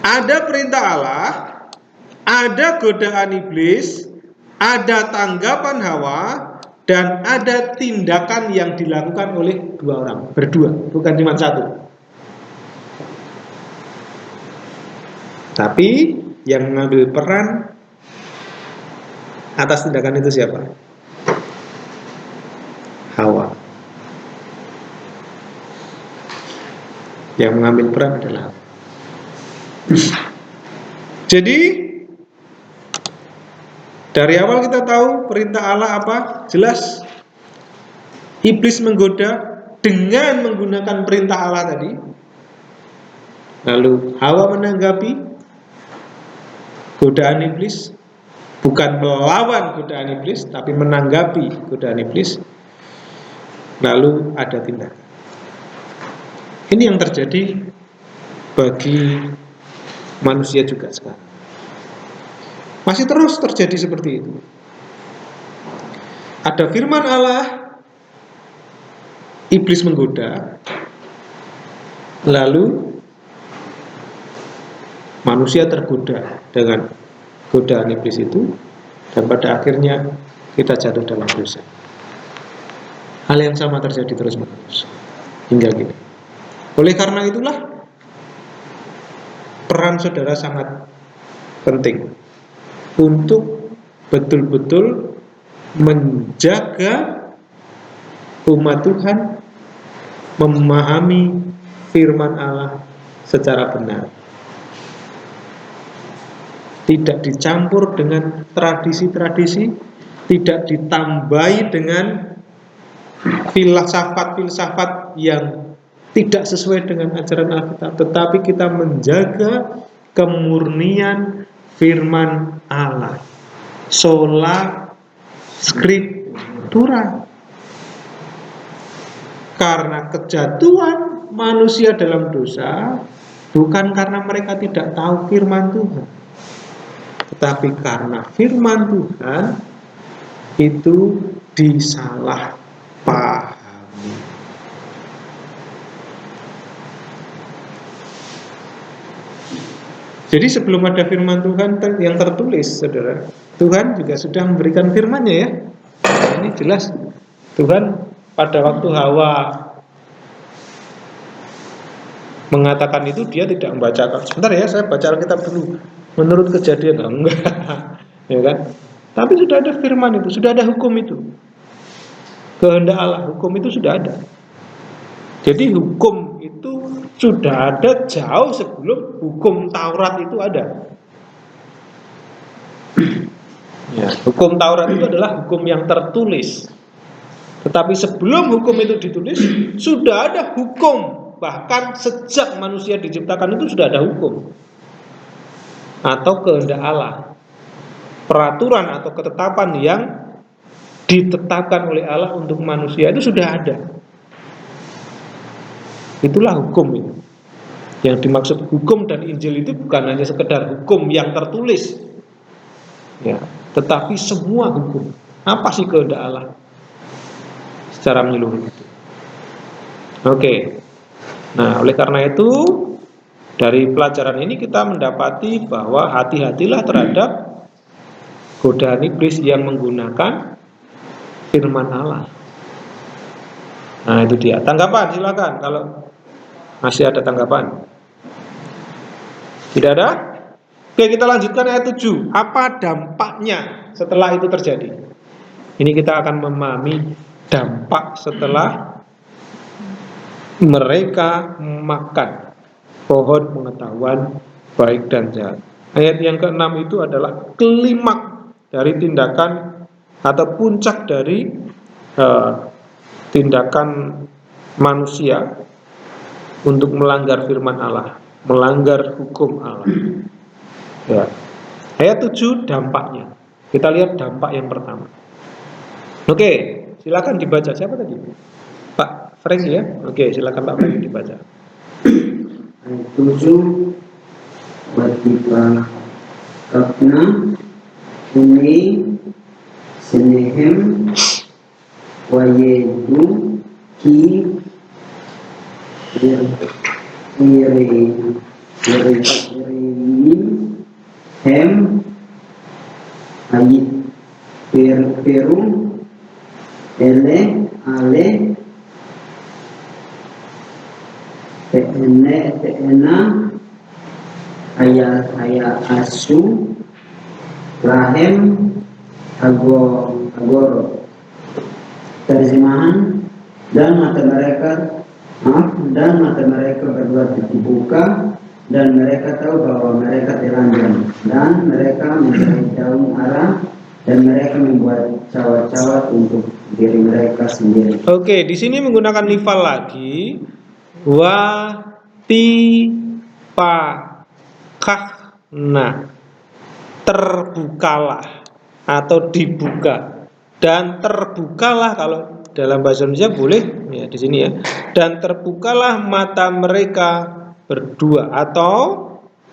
ada perintah Allah, ada godaan iblis, ada tanggapan Hawa, dan ada tindakan yang dilakukan oleh dua orang, berdua, bukan cuma satu. Tapi yang mengambil peran atas tindakan itu siapa? Hawa. Yang mengambil peran adalah Hawa. Jadi dari awal kita tahu perintah Allah apa? Jelas. Iblis menggoda dengan menggunakan perintah Allah tadi. Lalu Hawa menanggapi godaan iblis, bukan melawan godaan iblis, tapi menanggapi godaan iblis. Lalu ada tindakan. Ini yang terjadi bagi manusia juga sekarang. Masih terus terjadi seperti itu. Ada firman Allah, iblis menggoda, lalu manusia tergoda dengan godaan iblis itu, dan pada akhirnya kita jatuh dalam dosa. Hal yang sama terjadi terus-menerus hingga kini. Oleh karena itulah peran saudara sangat penting untuk betul-betul menjaga umat Tuhan memahami firman Allah secara benar. Tidak dicampur dengan tradisi-tradisi, tidak ditambahi dengan filsafat-filsafat yang tidak sesuai dengan ajaran Alkitab, tetapi kita menjaga kemurnian firman Allah, sola scriptura. Karena kejatuhan manusia dalam dosa bukan karena mereka tidak tahu firman Tuhan, tetapi karena firman Tuhan itu disalahpahami. Jadi sebelum ada firman Tuhan yang tertulis, saudara, Tuhan juga sudah memberikan firman-Nya ya. Ini jelas Tuhan pada waktu Hawa mengatakan itu, dia tidak membacakan. Sebentar ya, saya baca Alkitab dulu. Menurut Kejadian, enggak, ya kan? Tapi sudah ada firman itu, sudah ada hukum itu. Kehendak Allah, hukum itu sudah ada. Jadi hukum itu sudah ada jauh sebelum hukum Taurat itu ada. Ya, hukum Taurat itu adalah hukum yang tertulis. Tetapi sebelum hukum itu ditulis, sudah ada hukum. Bahkan sejak manusia diciptakan itu sudah ada hukum atau kehendak Allah, peraturan atau ketetapan yang ditetapkan oleh Allah untuk manusia itu sudah ada. Itulah hukum itu. Yang dimaksud hukum dan Injil itu bukan hanya sekedar hukum yang tertulis, ya, tetapi semua hukum. Apa sih kehendak Allah secara menyeluruh itu? Oke. Nah, oleh karena itu dari pelajaran ini kita mendapati bahwa hati-hatilah terhadap godaan iblis yang menggunakan firman Allah. Nah, itu dia. Tanggapan silakan kalau masih ada tanggapan. Tidak ada? Oke, kita lanjutkan ayat 7. Apa dampaknya setelah itu terjadi. Ini kita akan memahami dampak setelah mereka makan pohon pengetahuan baik dan jahat. Ayat yang ke-6 itu adalah klimaks dari tindakan atau puncak dari tindakan manusia untuk melanggar firman Allah, melanggar hukum Allah. Ya. Ayat 7 dampaknya. Kita lihat dampak yang pertama. Oke, silakan dibaca. Siapa tadi? Pak Frank ya? Oke, silakan Pak Frank dibaca. Ayat 7 Bertiba Kapna Kuni Senehem Wayedu Ki Ireim Hem Ayit Perum Ele Ale Teena Ayat Asu Rahem Agoro. Terjemahan, dan mata mereka berdua dibuka, dan mereka tahu bahwa mereka telanjang, dan mereka mencari daun arah, dan mereka membuat cawat-cawat untuk diri mereka sendiri. Oke, di sini menggunakan nifal lagi. Watipakahna, terbukalah atau dibuka, dan terbukalah kalau dalam bahasa Indonesia boleh ya di sini ya. Dan terbukalah mata mereka berdua, atau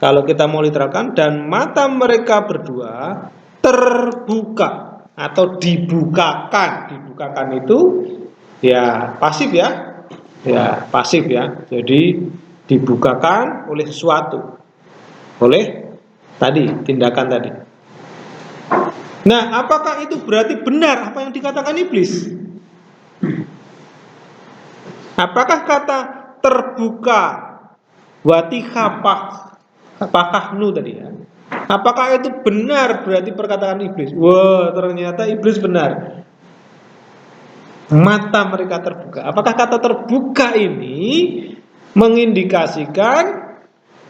kalau kita mau literalkan, dan mata mereka berdua terbuka atau dibukakan. Dibukakan itu ya pasif ya. Ya, pasif ya. Jadi dibukakan oleh sesuatu. Oleh tadi, tindakan tadi. Nah, apakah itu berarti benar apa yang dikatakan iblis? Apakah kata terbuka pakahnu tadi ya? Apakah itu benar berarti perkataan iblis? Wah, ternyata iblis benar. Mata mereka terbuka. Apakah kata terbuka ini mengindikasikan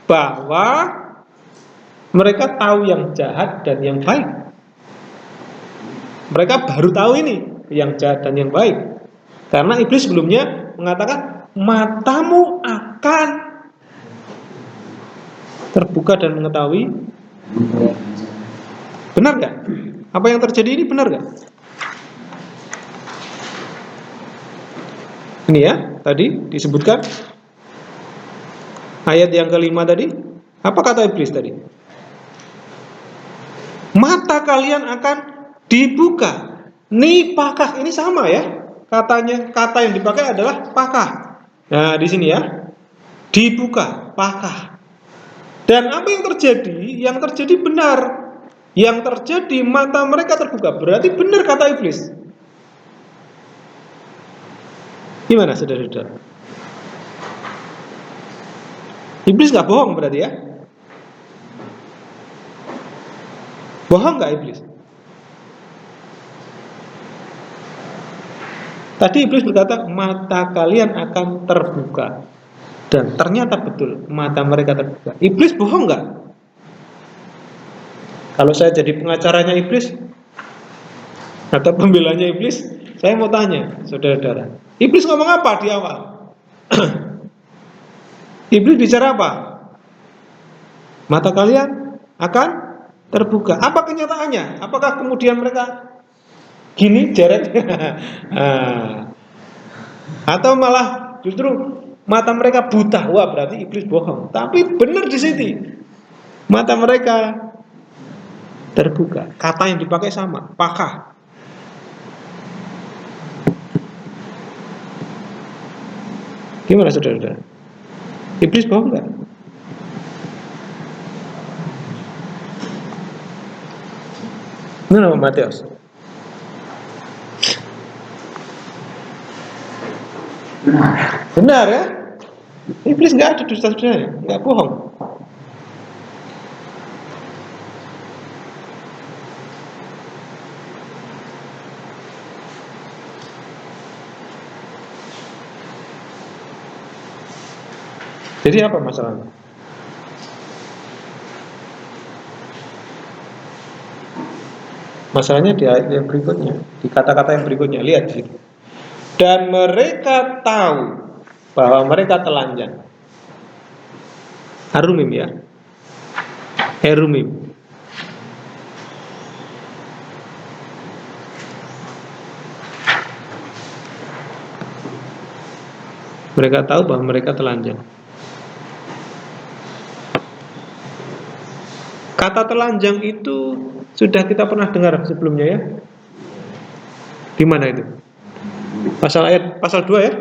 bahwa mereka tahu yang jahat dan yang baik? Mereka baru tahu ini yang jahat dan yang baik. Karena iblis sebelumnya mengatakan matamu akan terbuka dan mengetahui. Benar gak? Apa yang terjadi ini benar gak? Ini ya, tadi disebutkan ayat yang kelima tadi. Apa kata iblis tadi? Mata kalian akan dibuka. Nipakah ini sama ya? Katanya, kata yang dipakai adalah pakah. Nah, di sini ya. Dibuka, pakah. Dan apa yang terjadi? Yang terjadi benar. Yang terjadi mata mereka terbuka. Berarti benar kata iblis. Gimana saudara-saudara? Iblis gak bohong berarti ya? Bohong gak iblis? Tadi iblis berkata mata kalian akan terbuka. Dan ternyata betul mata mereka terbuka. Iblis bohong gak? Kalau saya jadi pengacaranya iblis atau pembelanya iblis, saya mau tanya saudara-saudara, iblis ngomong apa di awal? Iblis bicara apa? Mata kalian akan terbuka. Apa kenyataannya? Apakah kemudian mereka gini jaret? Atau malah justru mata mereka buta? Wah, berarti iblis bohong. Tapi benar di sini. Mata mereka terbuka. Kata yang dipakai sama, pakah. Gimana saudara-saudara? Iblis bohong nggak? Mana Matius? Benar ya? Iblis nggak ada dusta-dustanya, nggak bohong. Jadi apa masalahnya? Masalahnya di ayat yang berikutnya, di kata-kata yang berikutnya, lihat sih. Dan mereka tahu bahwa mereka telanjang. Harumim ya. Herumim. Mereka tahu bahwa mereka telanjang. Kata telanjang itu sudah kita pernah dengar sebelumnya ya. Di mana itu? Pasal 2 ya?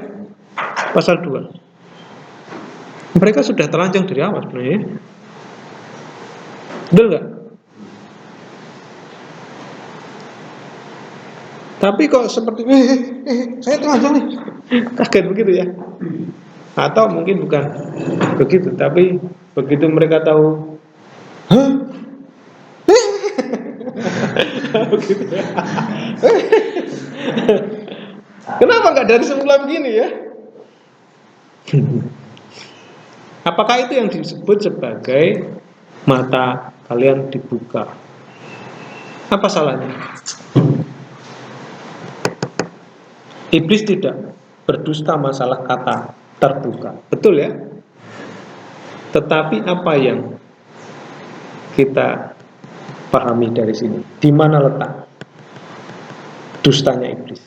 Pasal 2. Mereka sudah telanjang dari awal sebenarnya. Betul nggak? Tapi kok seperti saya telanjang nih. Kaget begitu ya. Atau mungkin bukan begitu, tapi begitu mereka tahu, hah? Begitu ya. Kenapa nggak dari semula begini ya? Apakah itu yang disebut sebagai mata kalian dibuka? Apa salahnya? Iblis tidak berdusta masalah kata terbuka, betul ya? Tetapi apa yang kita pahami dari sini? Di mana letak dustanya iblis?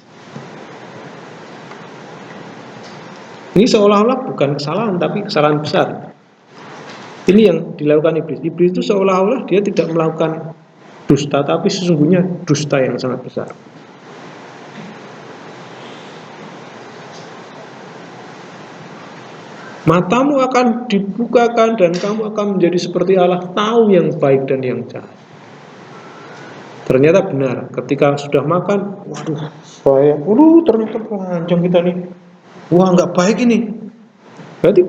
Ini seolah-olah bukan kesalahan, tapi kesalahan besar. Ini yang dilakukan iblis. Iblis itu seolah-olah dia tidak melakukan dusta, tapi sesungguhnya dusta yang sangat besar. Matamu akan dibukakan dan kamu akan menjadi seperti Allah, tahu yang baik dan yang jahat. Ternyata benar, ketika sudah makan, ternyata telanjang kita nih. Wah, nggak baik ini. Berarti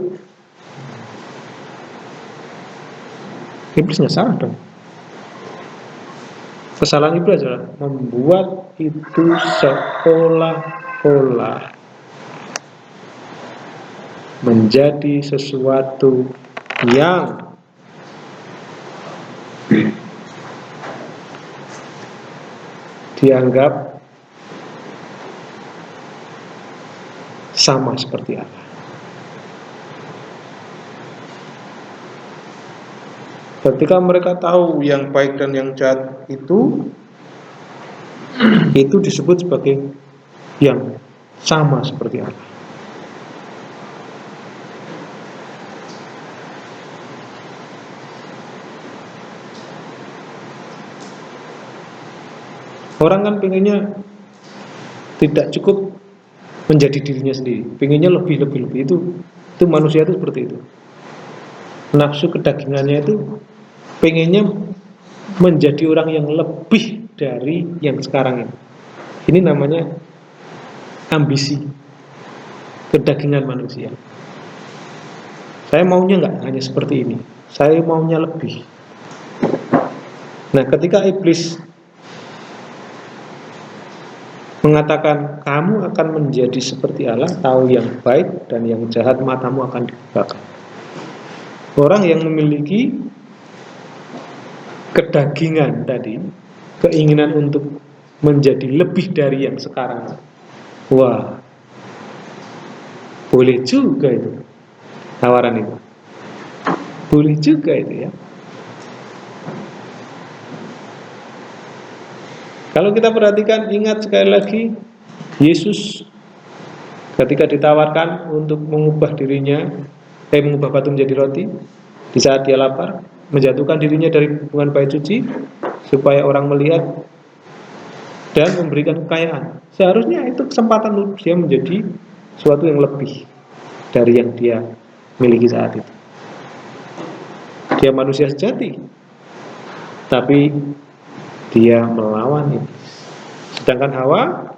iblisnya salah dong. Kesalahan iblis adalah membuat itu seolah-olah menjadi sesuatu yang dianggap sama seperti Allah. Ketika mereka tahu yang baik dan yang jahat itu disebut sebagai yang sama seperti Allah. Orang kan pengennya tidak cukup menjadi dirinya sendiri, pengennya lebih. Itu manusia itu seperti itu. Nafsu kedagingannya itu pengennya menjadi orang yang lebih dari yang sekarang ini. Ini namanya ambisi kedagingan manusia. Saya maunya nggak hanya seperti ini, saya maunya lebih. Nah, ketika iblis mengatakan kamu akan menjadi seperti Allah, tahu yang baik dan yang jahat, matamu akan dibukakan. Orang yang memiliki kedagingan tadi, keinginan untuk menjadi lebih dari yang sekarang, wah, boleh juga itu tawaran itu, boleh juga itu ya. Kalau kita perhatikan, ingat sekali lagi, Yesus ketika ditawarkan untuk mengubah dirinya, mengubah batu menjadi roti, di saat dia lapar, menjatuhkan dirinya dari hubungan bait suci, supaya orang melihat dan memberikan kekayaan. Seharusnya itu kesempatan dia menjadi sesuatu yang lebih dari yang dia miliki saat itu. Dia manusia sejati, tapi dia melawan iblis. Sedangkan Hawa,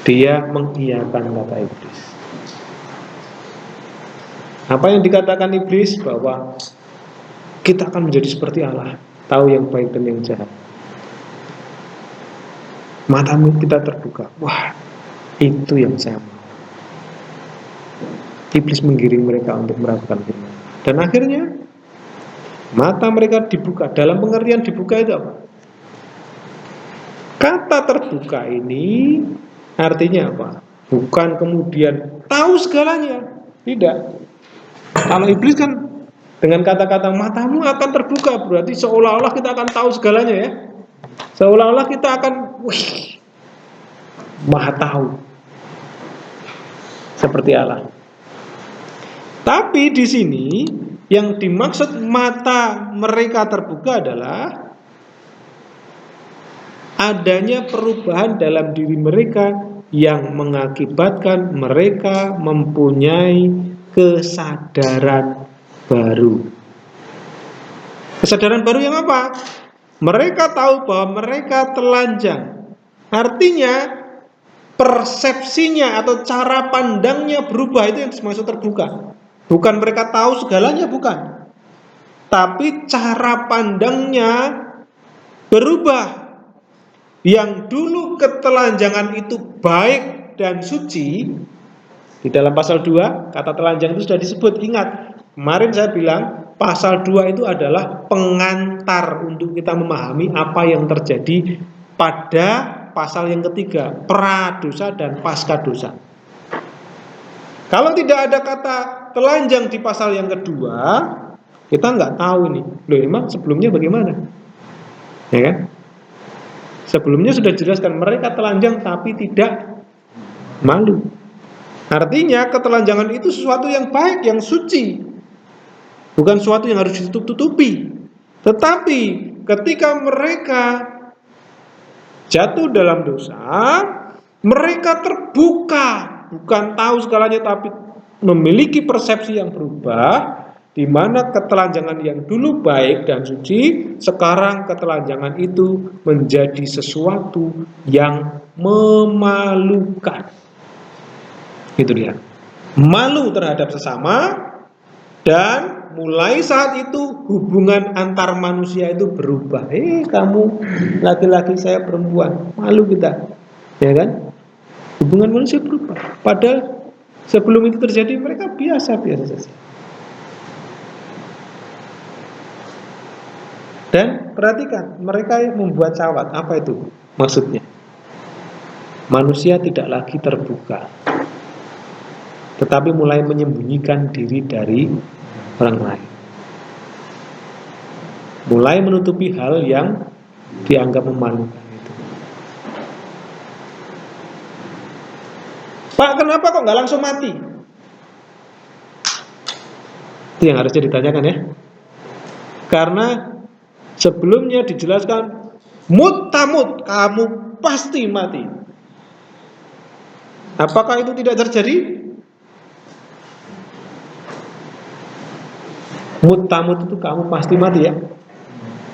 dia mengiyakan kata iblis. Apa yang dikatakan iblis? Bahwa kita akan menjadi seperti Allah, tahu yang baik dan yang jahat. Matamu kita terbuka. Wah, itu yang saya mau. Iblis menggiring mereka untuk melakukan firman. Dan akhirnya mata mereka dibuka. Dalam pengertian dibuka itu apa? Kata terbuka ini artinya apa? Bukan kemudian tahu segalanya. Tidak. Kalau iblis kan dengan kata-kata matamu akan terbuka, berarti seolah-olah kita akan tahu segalanya ya. Seolah-olah kita akan maha tahu. Seperti Allah. Tapi di sini yang dimaksud mata mereka terbuka adalah adanya perubahan dalam diri mereka yang mengakibatkan mereka mempunyai kesadaran baru. Kesadaran baru yang apa? Mereka tahu bahwa mereka telanjang. Artinya persepsinya atau cara pandangnya berubah, itu yang dimaksud terbuka. Bukan mereka tahu segalanya, bukan. Tapi cara pandangnya berubah. Yang dulu ketelanjangan itu baik dan suci, di dalam pasal 2 kata telanjang itu sudah disebut. Ingat, kemarin saya bilang pasal 2 itu adalah pengantar untuk kita memahami apa yang terjadi pada pasal yang ketiga, pradosa dan pasca dosa. Kalau tidak ada kata telanjang di pasal yang kedua, kita nggak tahu ini. Loh, emang sebelumnya bagaimana? Ya kan? Sebelumnya sudah jelaskan mereka telanjang tapi tidak malu. Artinya ketelanjangan itu sesuatu yang baik, yang suci. Bukan sesuatu yang harus ditutup-tutupi. Tetapi ketika mereka jatuh dalam dosa, mereka terbuka, bukan tahu segalanya tapi memiliki persepsi yang berubah, di mana ketelanjangan yang dulu baik dan suci, sekarang ketelanjangan itu menjadi sesuatu yang memalukan. Itu dia. Malu terhadap sesama, dan mulai saat itu hubungan antar manusia itu berubah. Kamu laki-laki, saya perempuan, malu kita, ya kan? Hubungan manusia berubah. Padahal sebelum itu terjadi mereka biasa-biasa saja. Dan perhatikan, mereka membuat cawat. Apa itu maksudnya? Manusia tidak lagi terbuka, tetapi mulai menyembunyikan diri dari orang lain. Mulai menutupi hal yang dianggap memalukan itu. Pak, kenapa kok nggak langsung mati? Itu yang harusnya ditanyakan ya. Karena sebelumnya dijelaskan mut tamut, kamu pasti mati. Apakah itu tidak terjadi? Mut tamut itu kamu pasti mati ya.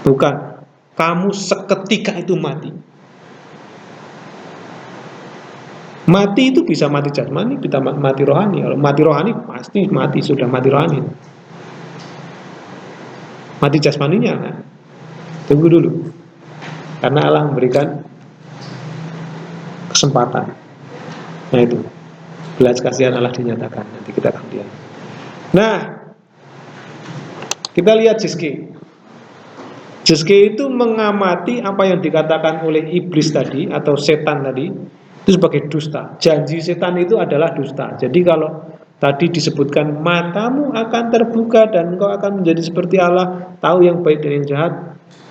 Bukan kamu seketika itu mati. Mati itu bisa mati jasmani, bisa mati rohani. Kalau mati rohani pasti mati, sudah mati rohani. Mati jasmaninya kan? Tunggu dulu. Karena Allah memberikan kesempatan. Nah itu, belas kasihan Allah dinyatakan. Nanti kita akan lihat. Nah, kita lihat Jiske. Jiske itu mengamati apa yang dikatakan oleh iblis tadi atau setan tadi itu sebagai dusta. Janji setan itu adalah dusta. Jadi kalau tadi disebutkan matamu akan terbuka dan engkau akan menjadi seperti Allah, tahu yang baik dan yang jahat,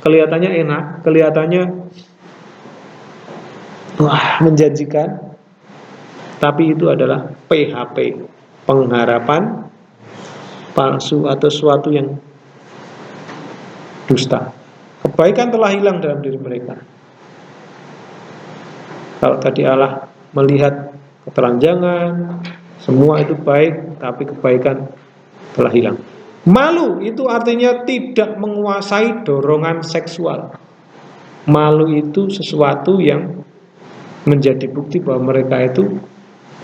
kelihatannya enak, kelihatannya wah menjanjikan, tapi itu adalah PHP, pengharapan palsu atau sesuatu yang dusta. Kebaikan telah hilang dalam diri mereka. Kalau tadi Allah melihat ketelanjangan, semua itu baik, tapi kebaikan telah hilang. Malu itu artinya tidak menguasai dorongan seksual. Malu itu sesuatu yang menjadi bukti bahwa mereka itu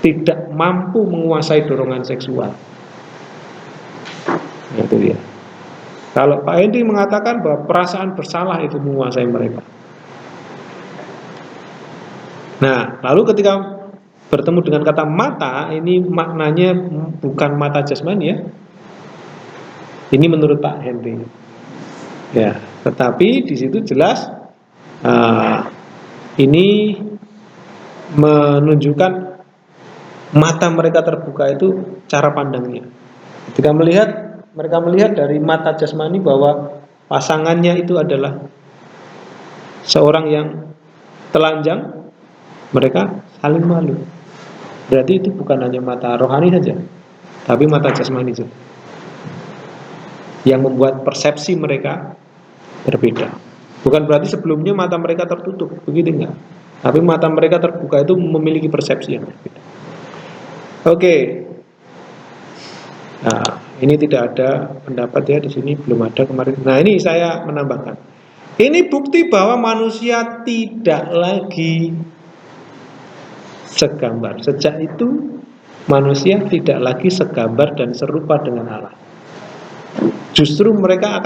tidak mampu menguasai dorongan seksual. Itu dia. Kalau Pak Hendy mengatakan bahwa perasaan bersalah itu menguasai mereka. Nah, lalu ketika bertemu dengan kata mata, ini maknanya bukan mata jasmani ya. Ini menurut Pak Henry. Ya, tetapi di situ jelas ini menunjukkan mata mereka terbuka itu cara pandangnya. Ketika mereka melihat dari mata jasmani bahwa pasangannya itu adalah seorang yang telanjang, mereka saling malu. Berarti itu bukan hanya mata rohani saja, tapi mata jasmani juga, yang membuat persepsi mereka berbeda. Bukan berarti sebelumnya mata mereka tertutup, begitu enggak. Tapi mata mereka terbuka itu memiliki persepsi yang berbeda. Oke. Nah, ini tidak ada pendapat ya di sini, belum ada kemarin. Nah, ini saya menambahkan. Ini bukti bahwa manusia tidak lagi segambar. Sejak itu manusia tidak lagi segambar dan serupa dengan Allah. Justru mereka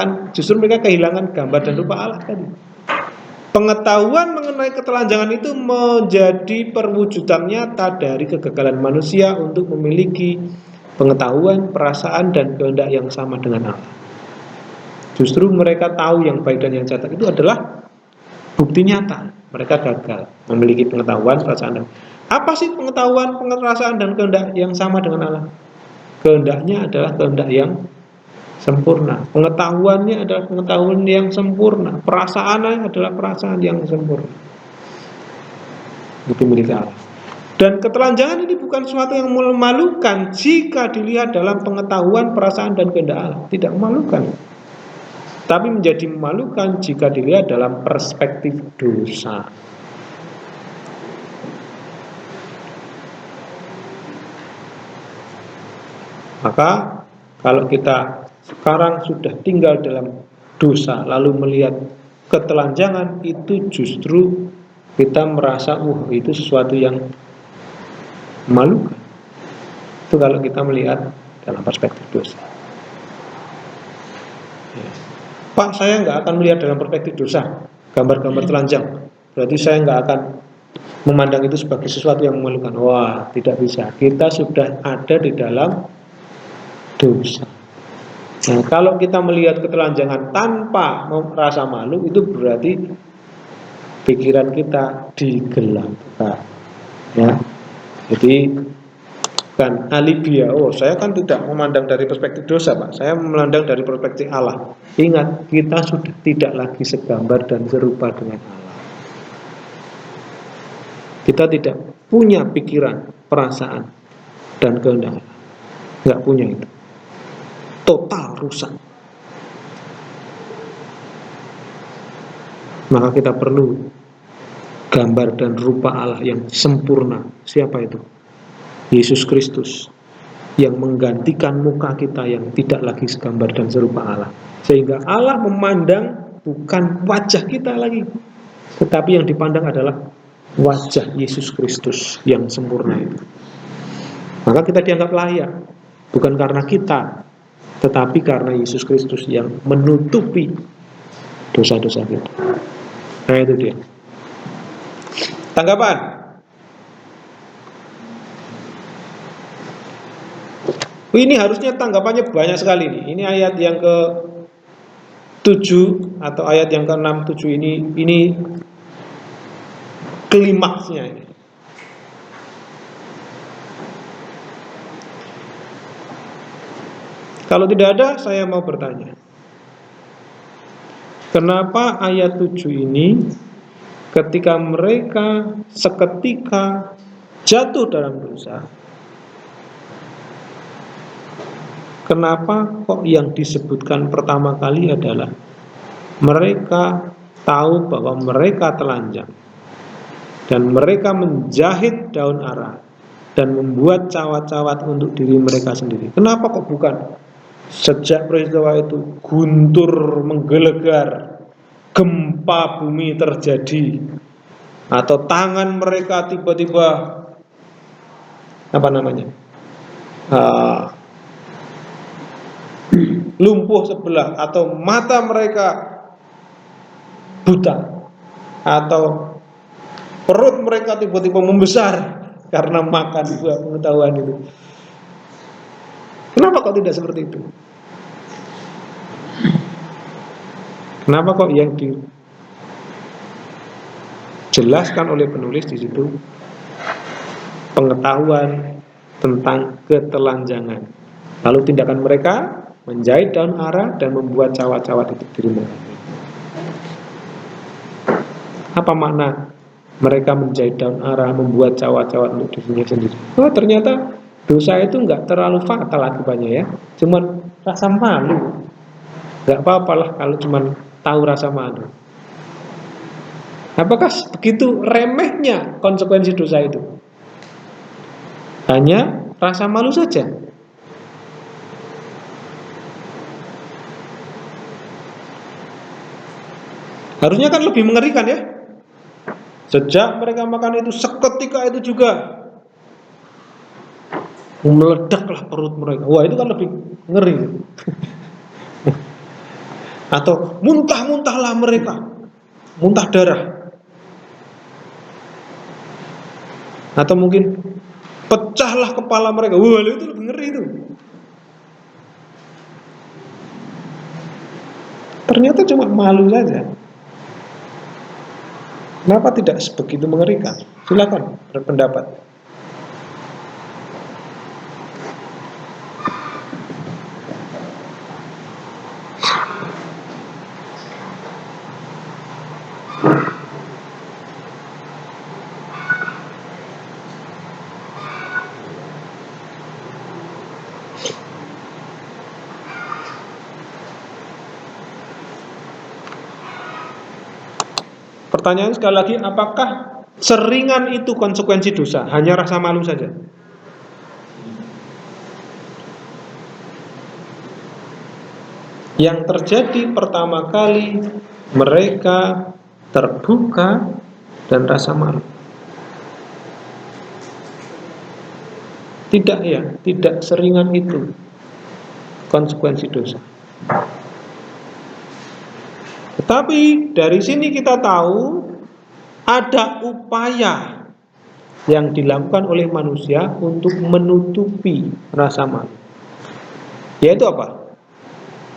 kehilangan gambar dan rupa Allah tadi. Pengetahuan mengenai ketelanjangan itu menjadi perwujudan nyata dari kegagalan manusia untuk memiliki pengetahuan, perasaan, dan kehendak yang sama dengan Allah. Justru mereka tahu yang baik dan yang jahat itu adalah bukti nyata mereka gagal memiliki pengetahuan, perasaan, dan apa sih pengetahuan, perasaan, dan kehendak yang sama dengan Allah? Kehendaknya adalah kehendak yang sempurna, pengetahuannya adalah pengetahuan yang sempurna, perasaannya adalah perasaan yang sempurna. Itu milik Allah. Dan ketelanjangan ini bukan sesuatu yang memalukan jika dilihat dalam pengetahuan, perasaan, dan kehendak Allah. Tidak memalukan, tapi menjadi memalukan jika dilihat dalam perspektif dosa. Maka kalau kita sekarang sudah tinggal dalam dosa lalu melihat ketelanjangan, itu justru kita merasa itu sesuatu yang memalukan. Itu kalau kita melihat dalam perspektif dosa. Pak, saya nggak akan melihat dalam perspektif dosa gambar-gambar telanjang, berarti saya nggak akan memandang itu sebagai sesuatu yang memalukan. Wah, tidak bisa. Kita sudah ada di dalam dosa. Nah, kalau kita melihat ketelanjangan tanpa merasa malu, itu berarti pikiran kita digelapkan. Ya, jadi bukan alibi ya. Oh, saya kan tidak memandang dari perspektif dosa, Pak. Saya memandang dari perspektif Allah. Ingat, kita sudah tidak lagi segambar dan serupa dengan Allah. Kita tidak punya pikiran, perasaan, dan kehendak. Nggak punya itu. Total rusak. Maka kita perlu gambar dan rupa Allah yang sempurna. Siapa itu? Yesus Kristus, yang menggantikan muka kita yang tidak lagi segambar dan serupa Allah. Sehingga Allah memandang bukan wajah kita lagi, tetapi yang dipandang adalah wajah Yesus Kristus yang sempurna itu. Maka kita dianggap layak, bukan karena kita, tetapi karena Yesus Kristus yang menutupi dosa-dosa kita. Nah, itu dia. Tanggapan? Ini harusnya tanggapannya banyak sekali nih. Ini ayat yang ke-7 atau ayat yang ke-6, 7 ini klimaksnya ini. Kalau tidak ada, saya mau bertanya. Kenapa ayat 7 ini ketika mereka seketika jatuh dalam dosa, kenapa kok yang disebutkan pertama kali adalah mereka tahu bahwa mereka telanjang dan mereka menjahit daun ara dan membuat cawat-cawat untuk diri mereka sendiri? Kenapa kok bukan sejak peristiwa itu guntur menggelegar, gempa bumi terjadi, atau tangan mereka tiba-tiba lumpuh sebelah, atau mata mereka buta, atau perut mereka tiba-tiba membesar, karena makan buah pengetahuan itu. Kenapa kok tidak seperti itu? Kenapa kok yang dijelaskan oleh penulis di situ pengetahuan tentang ketelanjangan, lalu tindakan mereka menjahit daun ara dan membuat cawat-cawat itu diri mereka. Apa makna mereka menjahit daun ara, membuat cawat-cawat untuk dirinya sendiri? Oh, ternyata dosa itu nggak terlalu fatal akibatnya ya, cuman rasa malu. Nggak apa-apalah kalau cuman tahu rasa malu. Apakah begitu remehnya konsekuensi dosa itu? Hanya rasa malu saja. Harusnya kan lebih mengerikan ya. Sejak mereka makan itu, seketika itu juga meledaklah perut mereka. Wah, itu kan lebih ngeri. Atau muntah-muntahlah mereka, muntah darah. Atau mungkin pecahlah kepala mereka. Wah, itu lebih ngeri itu. Ternyata cuma malu saja. Kenapa tidak sebegitu mengerikan? Silakan berpendapat. Pertanyaan sekali lagi, apakah seringan itu konsekuensi dosa? Hanya rasa malu saja. Yang terjadi pertama kali mereka terbuka dan rasa malu. Tidak ya, tidak seringan itu konsekuensi dosa. Tetapi dari sini kita tahu ada upaya yang dilakukan oleh manusia untuk menutupi rasa malu. Yaitu apa?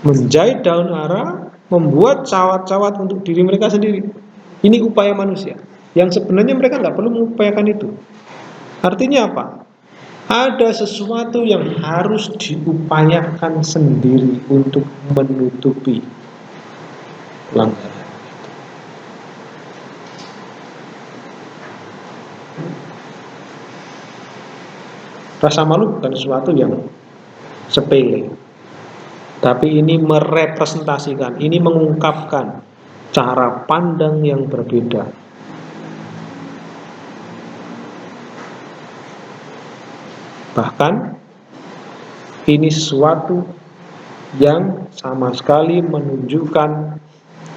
Menjahit daun ara, membuat cawat-cawat untuk diri mereka sendiri. Ini upaya manusia yang sebenarnya mereka nggak perlu mengupayakan itu. Artinya apa? Ada sesuatu yang harus diupayakan sendiri untuk menutupi pelanggaran. Rasa malu bukan sesuatu yang sepele, tapi ini merepresentasikan, ini mengungkapkan cara pandang yang berbeda. Bahkan ini sesuatu yang sama sekali menunjukkan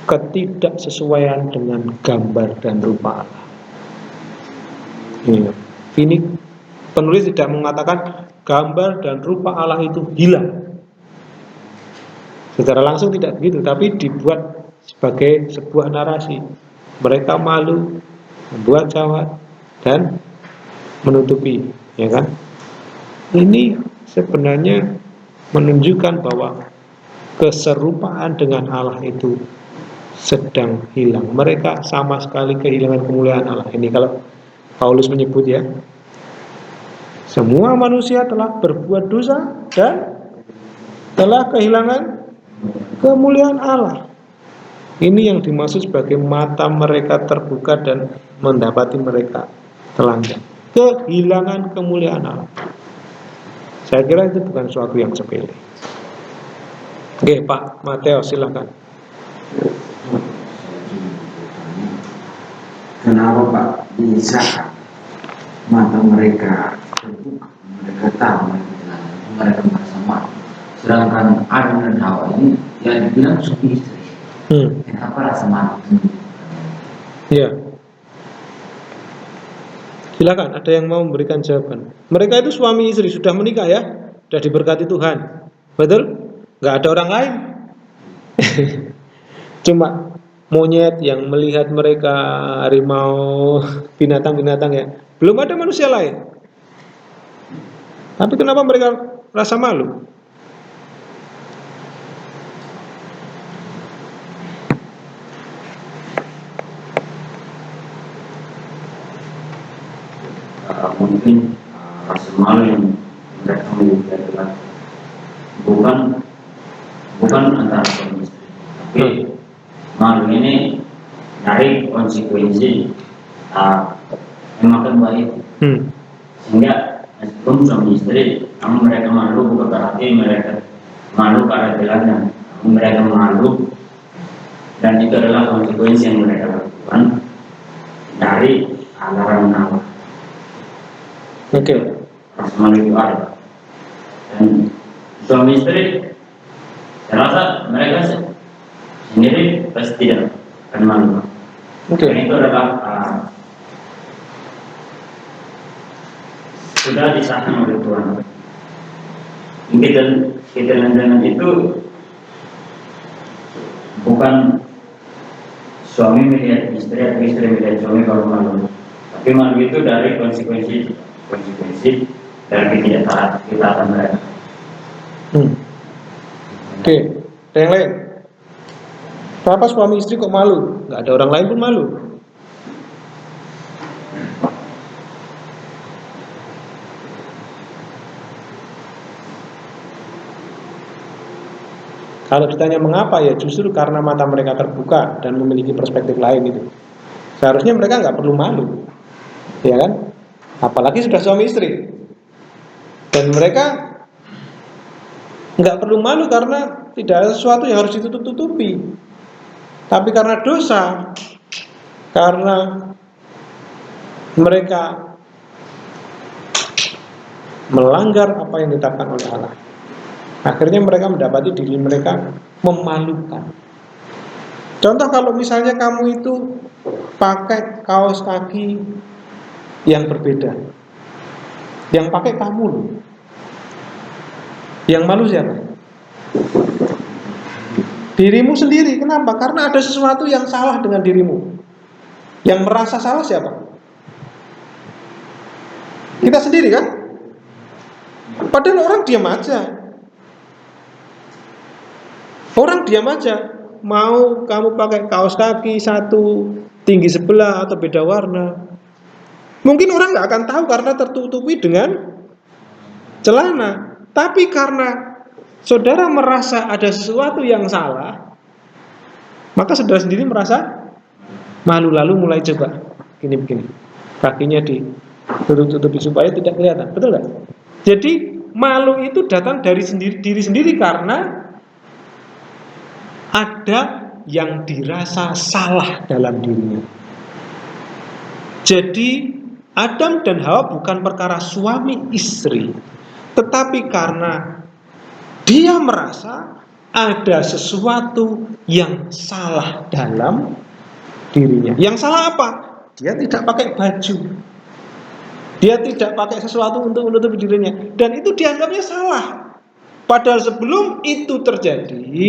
ketidaksesuaian dengan gambar dan rupa Allah. Ini penulis tidak mengatakan gambar dan rupa Allah itu hilang. Secara langsung tidak begitu, tapi dibuat sebagai sebuah narasi. Mereka malu, membuat cawat dan menutupi, ya kan? Ini sebenarnya menunjukkan bahwa keserupaan dengan Allah itu sedang hilang. Mereka sama sekali kehilangan kemuliaan Allah. Ini kalau Paulus menyebut ya, semua manusia telah berbuat dosa dan telah kehilangan kemuliaan Allah. Ini yang dimaksud sebagai mata mereka terbuka dan mendapati mereka telanjang. Kehilangan kemuliaan Allah. Saya kira itu bukan suatu yang sepele. Oke, Pak Mateo, silakan. Kenapa Pak bisa mata mereka terbuka, mereka tahu mereka merasa malu, sedangkan Adam dan Hawa ini yang dibilang suami istri. Kenapa rasa malu? Ya, silakan. Ada yang mau memberikan jawaban? Mereka itu suami istri, sudah menikah ya, sudah diberkati Tuhan, betul? Nggak ada orang lain. Cuma monyet yang melihat mereka, harimau, binatang-binatang ya. Belum ada manusia lain. Tapi kenapa mereka rasa malu? Mungkin rasa malu yang mereka miliki adalah bukan antara suami istri, tapi malu ini dari konsekuensi memakan baik, sehingga meskipun suami istri, namun mereka malu bukan berarti mereka malu karena jalannya, namun mereka malu, dan itu adalah konsekuensi yang mereka lakukan dari ajaran Allah. Oke. Rasa malu itu ada, dan suami istri, saya rasa mereka sendiri pasti tidak akan malu. Dan itu adalah sudah disahkan oleh Tuhan. Ketelanjangan itu bukan suami melihat istri atau istri melihat suami kalau malu, tapi malu itu dari konsekuensi dari ketaatan mereka. Oke, ada yang lain? Kenapa suami istri kok malu? Nggak ada orang lain pun malu. Kalau ditanya mengapa, ya justru karena mata mereka terbuka dan memiliki perspektif lain itu. Seharusnya mereka nggak perlu malu, ya kan? Apalagi sudah suami istri. Dan mereka nggak perlu malu karena tidak ada sesuatu yang harus ditutup-tutupi. Tapi karena dosa, karena mereka melanggar apa yang ditetapkan oleh Allah, akhirnya mereka mendapati diri mereka memalukan. Contoh, kalau misalnya kamu itu pakai kaos kaki yang berbeda, yang pakai kamu loh, yang malu siapa? Dirimu sendiri. Kenapa? Karena ada sesuatu yang salah dengan dirimu. Yang merasa salah siapa? Kita sendiri kan? Padahal orang diam aja. Orang diam aja. Mau kamu pakai kaos kaki satu, tinggi sebelah atau beda warna, mungkin orang nggak akan tahu karena tertutupi dengan celana. Tapi karena saudara merasa ada sesuatu yang salah, maka saudara sendiri merasa malu, lalu mulai coba begini, kakinya ditutup-tutupi supaya tidak kelihatan. Betul nggak? Jadi malu itu datang dari diri sendiri karena ada yang dirasa salah dalam dirinya. Jadi Adam dan Hawa bukan perkara suami istri, tetapi karena dia merasa ada sesuatu yang salah dalam dirinya. Yang salah apa? Dia tidak pakai baju, dia tidak pakai sesuatu untuk menutupi dirinya, dan itu dianggapnya salah. Padahal sebelum itu terjadi,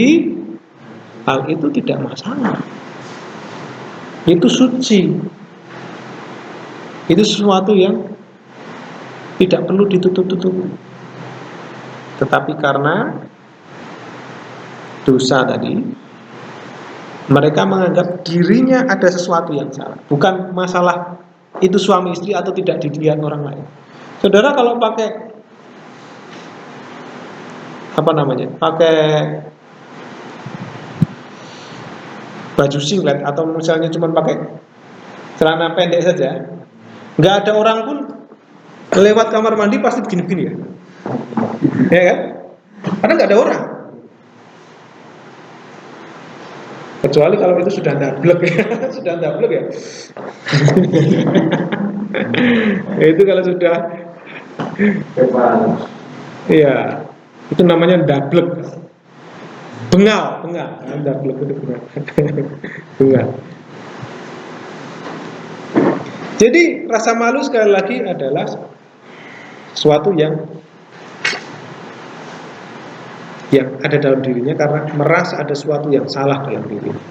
hal itu tidak masalah. Itu suci. Itu sesuatu yang tidak perlu ditutup-tutupi. Tetapi karena dosa tadi, mereka menganggap dirinya ada sesuatu yang salah. Bukan masalah itu suami istri atau tidak dilihat orang lain. Saudara kalau pakai pakai baju singlet atau misalnya cuma pakai celana pendek saja, nggak ada orang pun lewat kamar mandi pasti begini-begini ya, ya kan? Karena nggak ada orang. Kecuali kalau itu sudah ndablek ya, sudah ndablek ya. Itu kalau sudah, iya, itu namanya ndablek. Bengal, ndablek itu bengal. Bengal. Jadi rasa malu sekali lagi adalah sesuatu yang ada dalam dirinya karena merasa ada sesuatu yang salah dalam dirinya.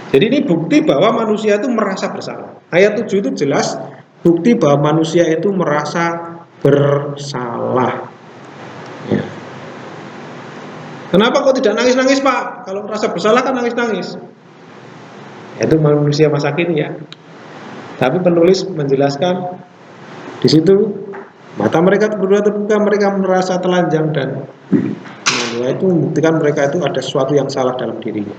Jadi ini bukti bahwa manusia itu merasa bersalah. Ayat 7 itu jelas bukti bahwa manusia itu merasa bersalah. Ya. Kenapa kok tidak nangis-nangis, Pak? Kalau merasa bersalah kan nangis-nangis. Itu manusia masa kini ya. Tapi penulis menjelaskan di situ mata mereka berdua terbuka, mereka merasa telanjang dan itu membuktikan mereka itu ada sesuatu yang salah dalam dirinya.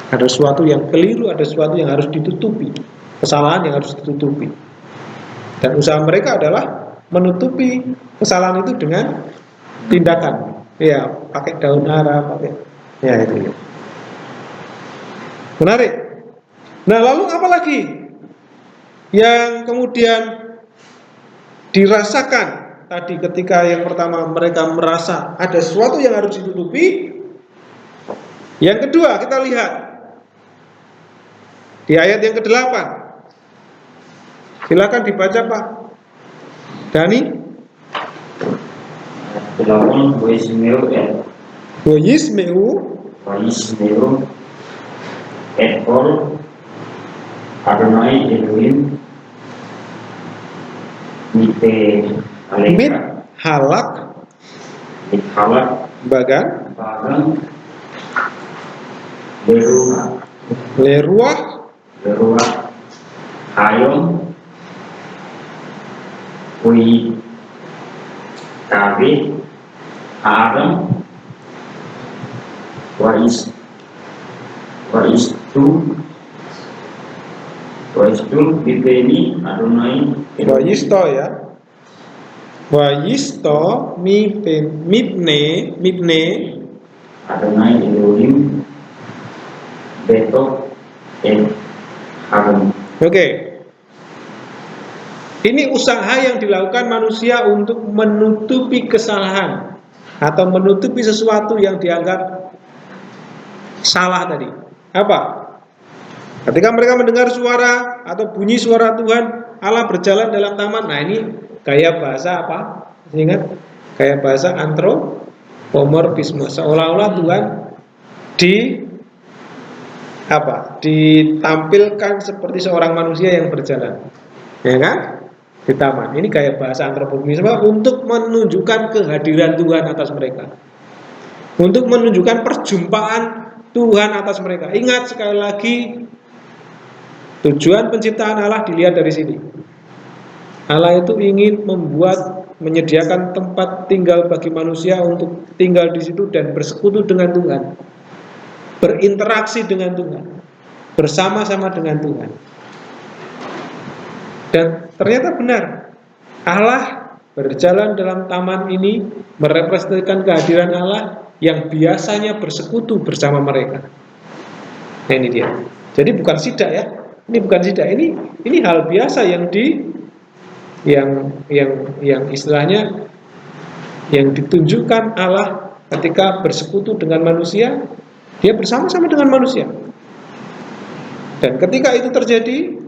Ada sesuatu yang keliru, ada sesuatu yang harus ditutupi, kesalahan yang harus ditutupi. Dan usaha mereka adalah menutupi kesalahan itu dengan tindakan, ya pakai daun ara, pakai ya itu. Menarik. Nah lalu apa lagi yang kemudian dirasakan tadi ketika yang pertama mereka merasa ada sesuatu yang harus ditutupi. Yang kedua kita lihat di ayat yang ke-8. Silakan dibaca Pak Dani. 8 Waismeu et Kol Adonai Elohim Mit halak bagan leruah hayom ui kabe adam wa istu biteni Adonai wa yisto ya. Wa yisto mibne Adonai Elohim betok harum. Oke. Ini usaha yang dilakukan manusia untuk menutupi kesalahan atau menutupi sesuatu yang dianggap salah tadi. Apa? Ketika mereka mendengar suara atau bunyi suara Tuhan Allah berjalan dalam taman. Nah ini gaya bahasa apa? Ingat? Gaya bahasa antropomorfisme. Seolah-olah Tuhan ditampilkan seperti seorang manusia yang berjalan, ya kan? Di taman. Ini gaya bahasa antropomorfisme untuk menunjukkan kehadiran Tuhan atas mereka, untuk menunjukkan perjumpaan Tuhan atas mereka. Ingat sekali lagi, tujuan penciptaan Allah dilihat dari sini. Allah itu ingin menyediakan tempat tinggal bagi manusia untuk tinggal di situ dan bersekutu dengan Tuhan, berinteraksi dengan Tuhan, bersama-sama dengan Tuhan. Dan ternyata benar, Allah berjalan dalam taman ini merepresentasikan kehadiran Allah yang biasanya bersekutu bersama mereka. Nah ini dia. Jadi bukan sidak ya. Ini bukan sidak. Ini hal biasa yang istilahnya yang ditunjukkan Allah ketika bersekutu dengan manusia, dia bersama-sama dengan manusia. Dan ketika itu terjadi,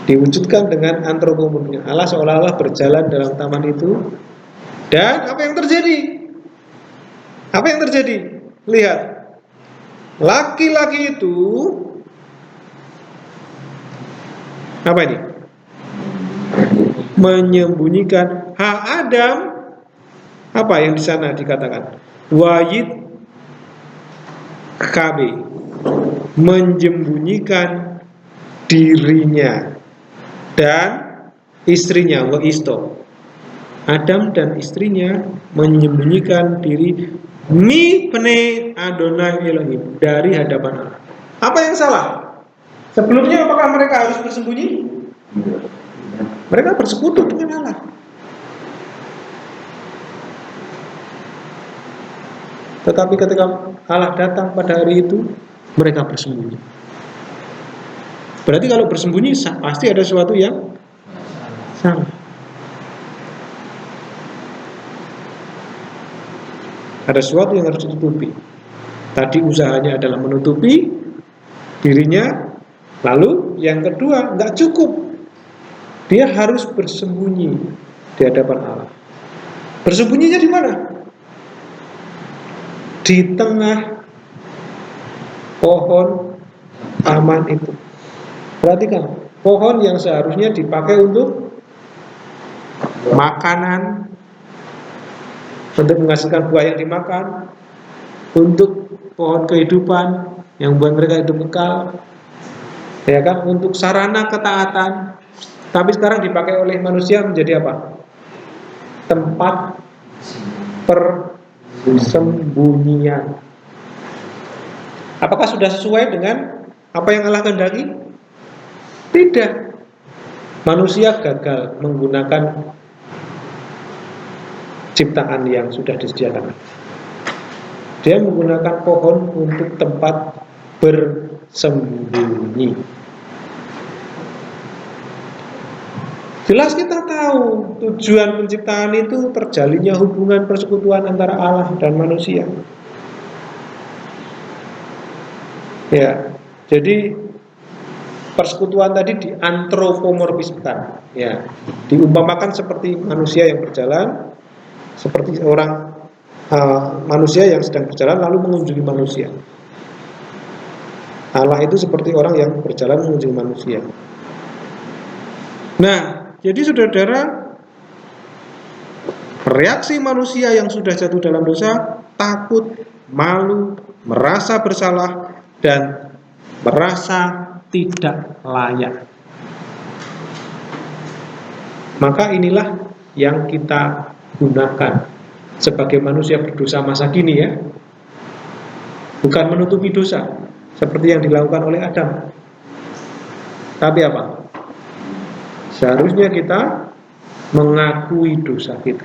diwujudkan dengan antropomorfisme. Allah seolah-olah berjalan dalam taman itu. Dan apa yang terjadi? Apa yang terjadi? Lihat. Laki-laki itu apa ini? Menyembunyikan hak Adam. Apa yang di sana dikatakan? Wayid KB, menyembunyikan dirinya dan istrinya. Wa isto, Adam dan istrinya menyembunyikan diri mipne Adonai Elohim, dari hadapan Allah. Apa yang salah? Sebelumnya apakah mereka harus bersembunyi? Mereka bersekutu dengan Allah. Tetapi ketika Allah datang pada hari itu, mereka bersembunyi. Berarti kalau bersembunyi pasti ada sesuatu yang salah. Ada sesuatu yang harus ditutupi. Tadi usahanya adalah menutupi dirinya. Lalu yang kedua, nggak cukup. Dia harus bersembunyi di hadapan Allah. Bersembunyinya di mana? Di tengah pohon aman itu. Perhatikan, pohon yang seharusnya dipakai untuk makanan, untuk menghasilkan buah yang dimakan, untuk pohon kehidupan yang buat mereka hidup kekal, ya kan, untuk sarana ketaatan. Tapi sekarang dipakai oleh manusia menjadi apa? Tempat persembunyian. Apakah sudah sesuai dengan apa yang Allah kehendaki? Tidak. Manusia gagal menggunakan ciptaan yang sudah disediakan. Dia menggunakan pohon untuk tempat bersembunyi. Jelas kita tahu tujuan penciptaan itu terjalinnya hubungan persekutuan antara Allah dan manusia. Ya, jadi persekutuan tadi diantropomorfiskan, ya, diumpamakan seperti manusia yang berjalan, seperti orang manusia yang sedang berjalan lalu mengunjungi manusia. Allah itu seperti orang yang berjalan mengunjungi manusia. Nah, jadi saudara, reaksi manusia yang sudah jatuh dalam dosa, takut, malu, merasa bersalah, dan merasa tidak layak. Maka inilah yang kita gunakan sebagai manusia berdosa masa kini, ya. Bukan menutupi dosa seperti yang dilakukan oleh Adam. Tapi apa? Seharusnya kita mengakui dosa kita.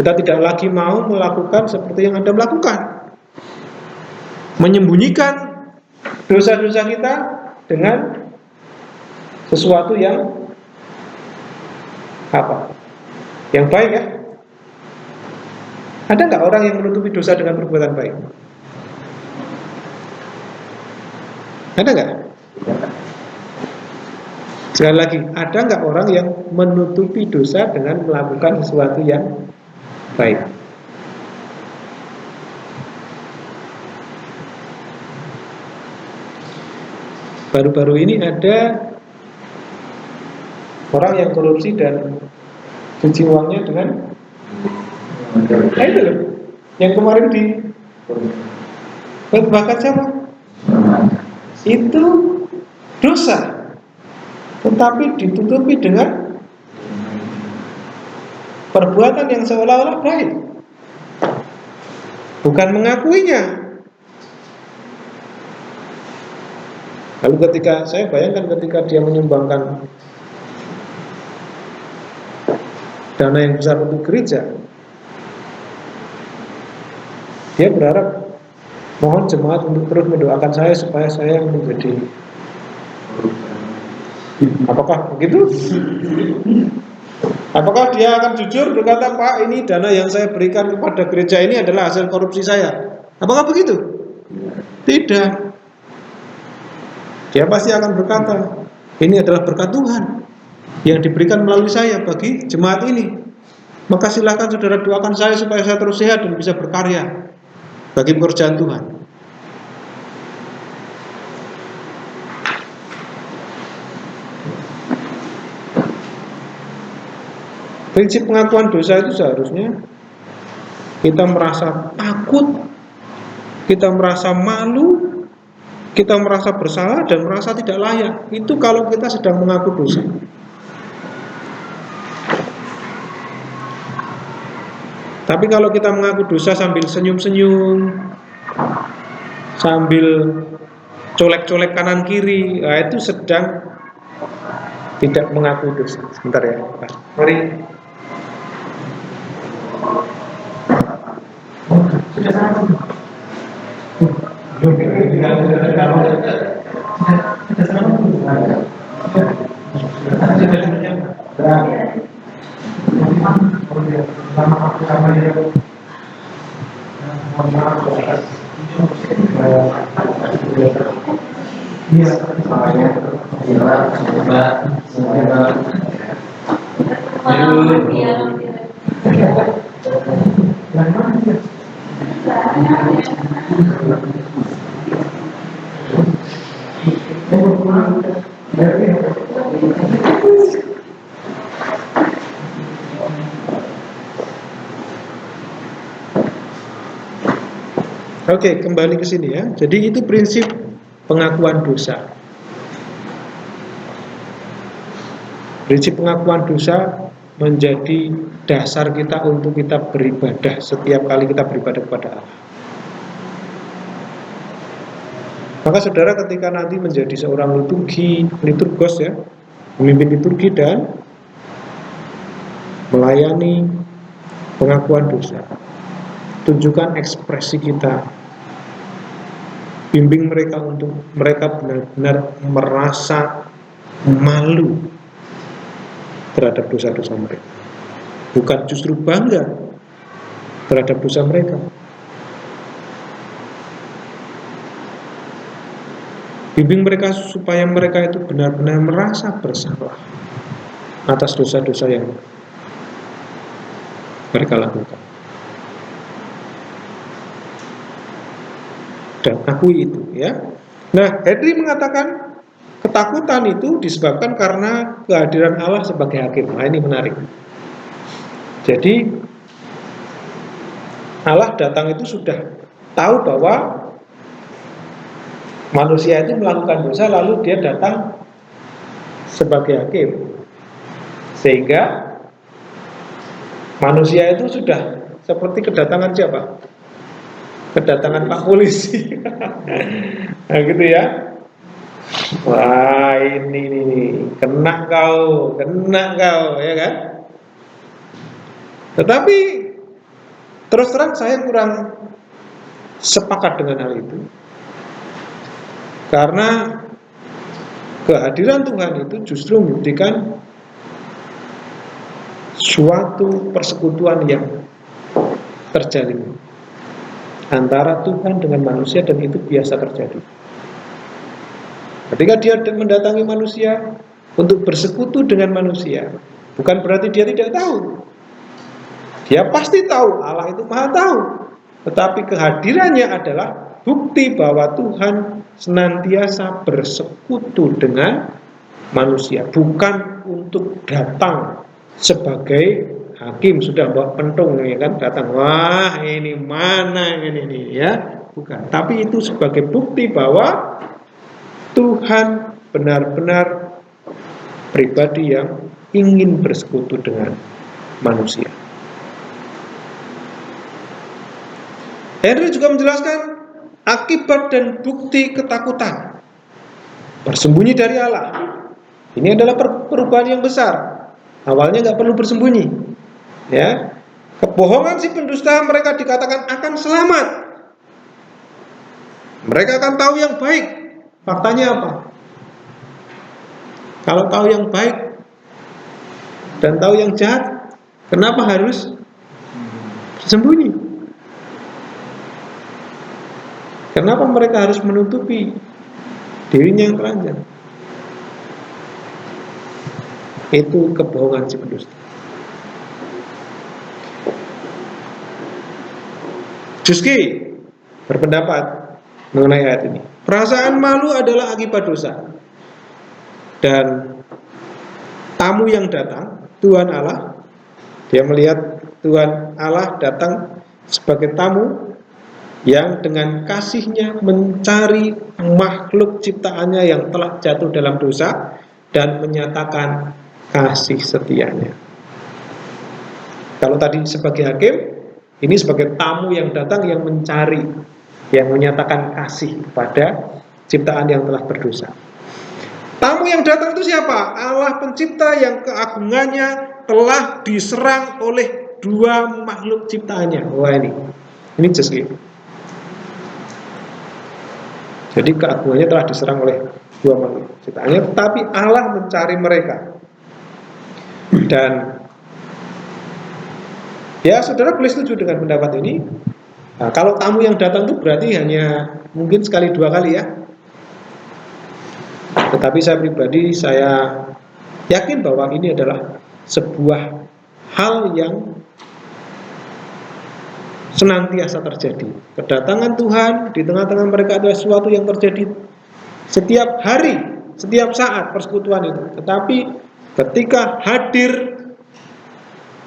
Kita tidak lagi mau melakukan seperti yang Adam lakukan, menyembunyikan dosa-dosa kita dengan sesuatu yang apa? Yang baik, ya. Ada nggak orang yang menutupi dosa dengan perbuatan baik? Ada nggak? Sekali lagi, ada nggak orang yang menutupi dosa dengan melakukan sesuatu yang baik? Baru-baru ini ada orang yang korupsi dan cuci uangnya dengan itu loh, yang kemarin di bakar siapa? Itu dosa, tetapi ditutupi dengan perbuatan yang seolah-olah baik, bukan mengakuinya. Lalu ketika saya bayangkan ketika dia menyumbangkan dana yang besar untuk gereja, dia berharap mohon jemaat untuk terus mendoakan saya supaya saya menjadi. Apakah begitu? Apakah dia akan jujur berkata, Pak, ini dana yang saya berikan kepada gereja ini adalah hasil korupsi saya? Apakah begitu? Tidak. Dia pasti akan berkata, ini adalah berkat Tuhan yang diberikan melalui saya bagi jemaat ini. Maka silakan saudara doakan saya supaya saya terus sehat dan bisa berkarya bagi pekerjaan Tuhan. Prinsip pengakuan dosa itu seharusnya kita merasa takut, kita merasa malu, kita merasa bersalah dan merasa tidak layak. Itu kalau kita sedang mengaku dosa. Tapi kalau kita mengaku dosa sambil senyum-senyum, sambil colek-colek kanan kiri, nah itu sedang tidak mengaku dosa. Sebentar ya, mari. Sudah sama. Oke, kembali ke sini ya. Jadi itu prinsip pengakuan dosa. Prinsip pengakuan dosa menjadi dasar kita untuk kita beribadah setiap kali kita beribadah kepada Allah. Maka saudara ketika nanti menjadi seorang liturgos ya, memimpin liturgi dan melayani pengakuan dosa, tunjukkan ekspresi kita, bimbing mereka untuk mereka benar-benar merasa malu terhadap dosa-dosa mereka, bukan justru bangga terhadap dosa mereka. Bimbing mereka supaya mereka itu benar-benar merasa bersalah atas dosa-dosa yang mereka lakukan. Dan akui itu ya. Nah, Henry mengatakan ketakutan itu disebabkan karena kehadiran Allah sebagai hakim. Nah, ini menarik. Jadi Allah datang itu sudah tahu bahwa manusia itu melakukan dosa, lalu dia datang sebagai hakim. Sehingga manusia itu sudah seperti kedatangan siapa? Kedatangan Pak Polisi. Nah gitu ya. Wah ini kena kau ya kan. Tetapi terus terang saya kurang sepakat dengan hal itu, karena kehadiran Tuhan itu justru membuktikan suatu persekutuan yang terjalin antara Tuhan dengan manusia, dan itu biasa terjadi. Ketika dia mendatangi manusia untuk bersekutu dengan manusia, bukan berarti dia tidak tahu. Dia pasti tahu, Allah itu Maha tahu. Tetapi kehadirannya adalah bukti bahwa Tuhan senantiasa bersekutu dengan manusia, bukan untuk datang sebagai hakim sudah bawa pentung ya kan, datang wah ini mana ini ya, bukan. Tapi itu sebagai bukti bahwa Tuhan benar-benar pribadi yang ingin bersekutu dengan manusia. Henry juga menjelaskan akibat dan bukti ketakutan bersembunyi dari Allah. Ini adalah perubahan yang besar. Awalnya nggak perlu bersembunyi, ya. Kebohongan si pendusta mereka dikatakan akan selamat. Mereka akan tahu yang baik. Faktanya apa? Kalau tahu yang baik dan tahu yang jahat, kenapa harus bersembunyi? Kenapa mereka harus menutupi dirinya yang telanjang? Itu kebohongan si pendusta. Juski berpendapat mengenai ayat ini. Perasaan malu adalah akibat dosa. Dan tamu yang datang, Tuhan Allah, dia melihat Tuhan Allah datang sebagai tamu yang dengan kasihnya mencari makhluk ciptaannya yang telah jatuh dalam dosa dan menyatakan kasih setianya. Kalau tadi sebagai hakim, ini sebagai tamu yang datang yang mencari, yang menyatakan kasih kepada ciptaan yang telah berdosa. Tamu yang datang itu siapa? Allah pencipta yang keagungannya telah diserang oleh dua makhluk ciptaannya. Wah ini jelas. Jadi keagungannya telah diserang oleh dua makhluk ciptaannya, tetapi Allah mencari mereka. Dan ya saudara boleh setuju dengan pendapat ini. Nah, kalau tamu yang datang itu berarti hanya mungkin sekali dua kali ya. Tetapi saya pribadi, saya yakin bahwa ini adalah sebuah hal yang senantiasa terjadi. Kedatangan Tuhan di tengah-tengah mereka adalah sesuatu yang terjadi setiap hari, setiap saat persekutuan itu. Tetapi ketika hadir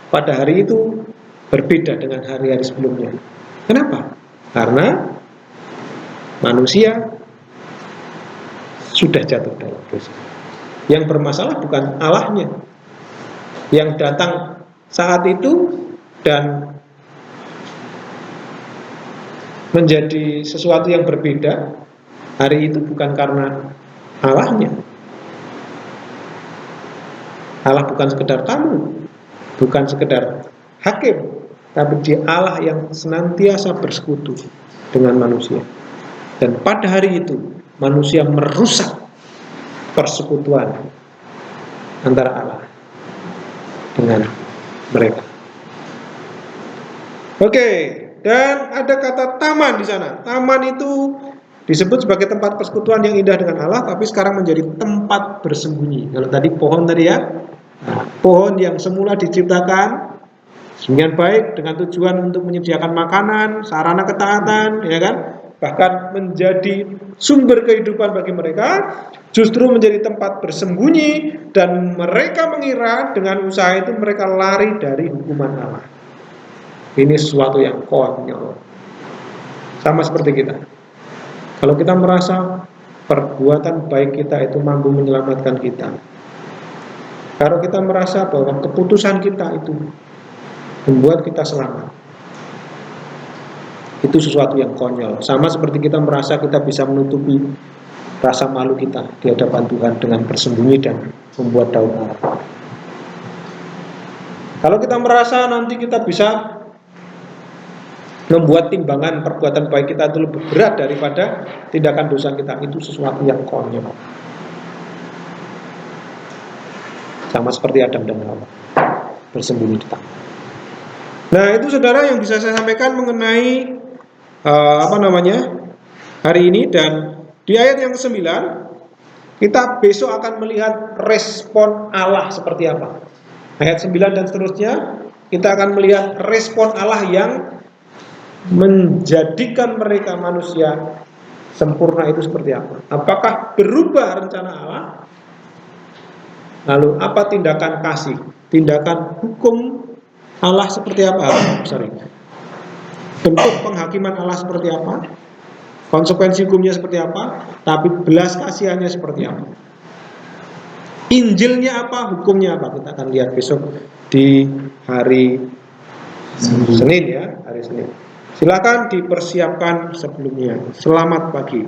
pada hari itu berbeda dengan hari-hari sebelumnya. Kenapa? Karena manusia sudah jatuh dalam dosa. Yang bermasalah bukan Allahnya, yang datang saat itu dan menjadi sesuatu yang berbeda hari itu bukan karena Allahnya. Allah bukan sekedar tamu, bukan sekedar hakim, tapi dia Allah yang senantiasa bersekutu dengan manusia. Dan pada hari itu manusia merusak persekutuan antara Allah dengan mereka. Oke, dan ada kata taman di sana. Taman itu disebut sebagai tempat persekutuan yang indah dengan Allah, tapi sekarang menjadi tempat bersembunyi. Kalau tadi pohon tadi ya, nah, pohon yang semula diciptakan dengan baik dengan tujuan untuk menyediakan makanan, sarana ketaatan, ya kan? Bahkan menjadi sumber kehidupan bagi mereka, justru menjadi tempat bersembunyi dan mereka mengira dengan usaha itu mereka lari dari hukuman Allah. Ini sesuatu yang konyol. Sama seperti kita. Kalau kita merasa perbuatan baik kita itu mampu menyelamatkan kita, kalau kita merasa bahwa keputusan kita itu membuat kita selamat, itu sesuatu yang konyol. Sama seperti kita merasa kita bisa menutupi rasa malu kita di hadapan Tuhan dengan bersembunyi dan membuat daun arang. Kalau kita merasa nanti kita bisa membuat timbangan perbuatan baik kita itu lebih berat daripada tindakan dosa kita, itu sesuatu yang konyol. Sama seperti Adam dan Hawa bersembunyi di taman. Nah, itu saudara yang bisa saya sampaikan mengenai hari ini. Dan di ayat yang ke-9 kita besok akan melihat respon Allah seperti apa. Ayat 9 dan seterusnya kita akan melihat respon Allah yang menjadikan mereka manusia sempurna itu seperti apa. Apakah berubah rencana Allah? Lalu apa tindakan kasih, tindakan hukum Allah seperti apa? Bentuk penghakiman Allah seperti apa? Konsekuensi hukumnya seperti apa? Tapi belas kasihannya seperti apa? Injilnya apa? Hukumnya apa? Kita akan lihat besok di hari Senin ya, hari Senin. Silakan dipersiapkan sebelumnya. Selamat pagi.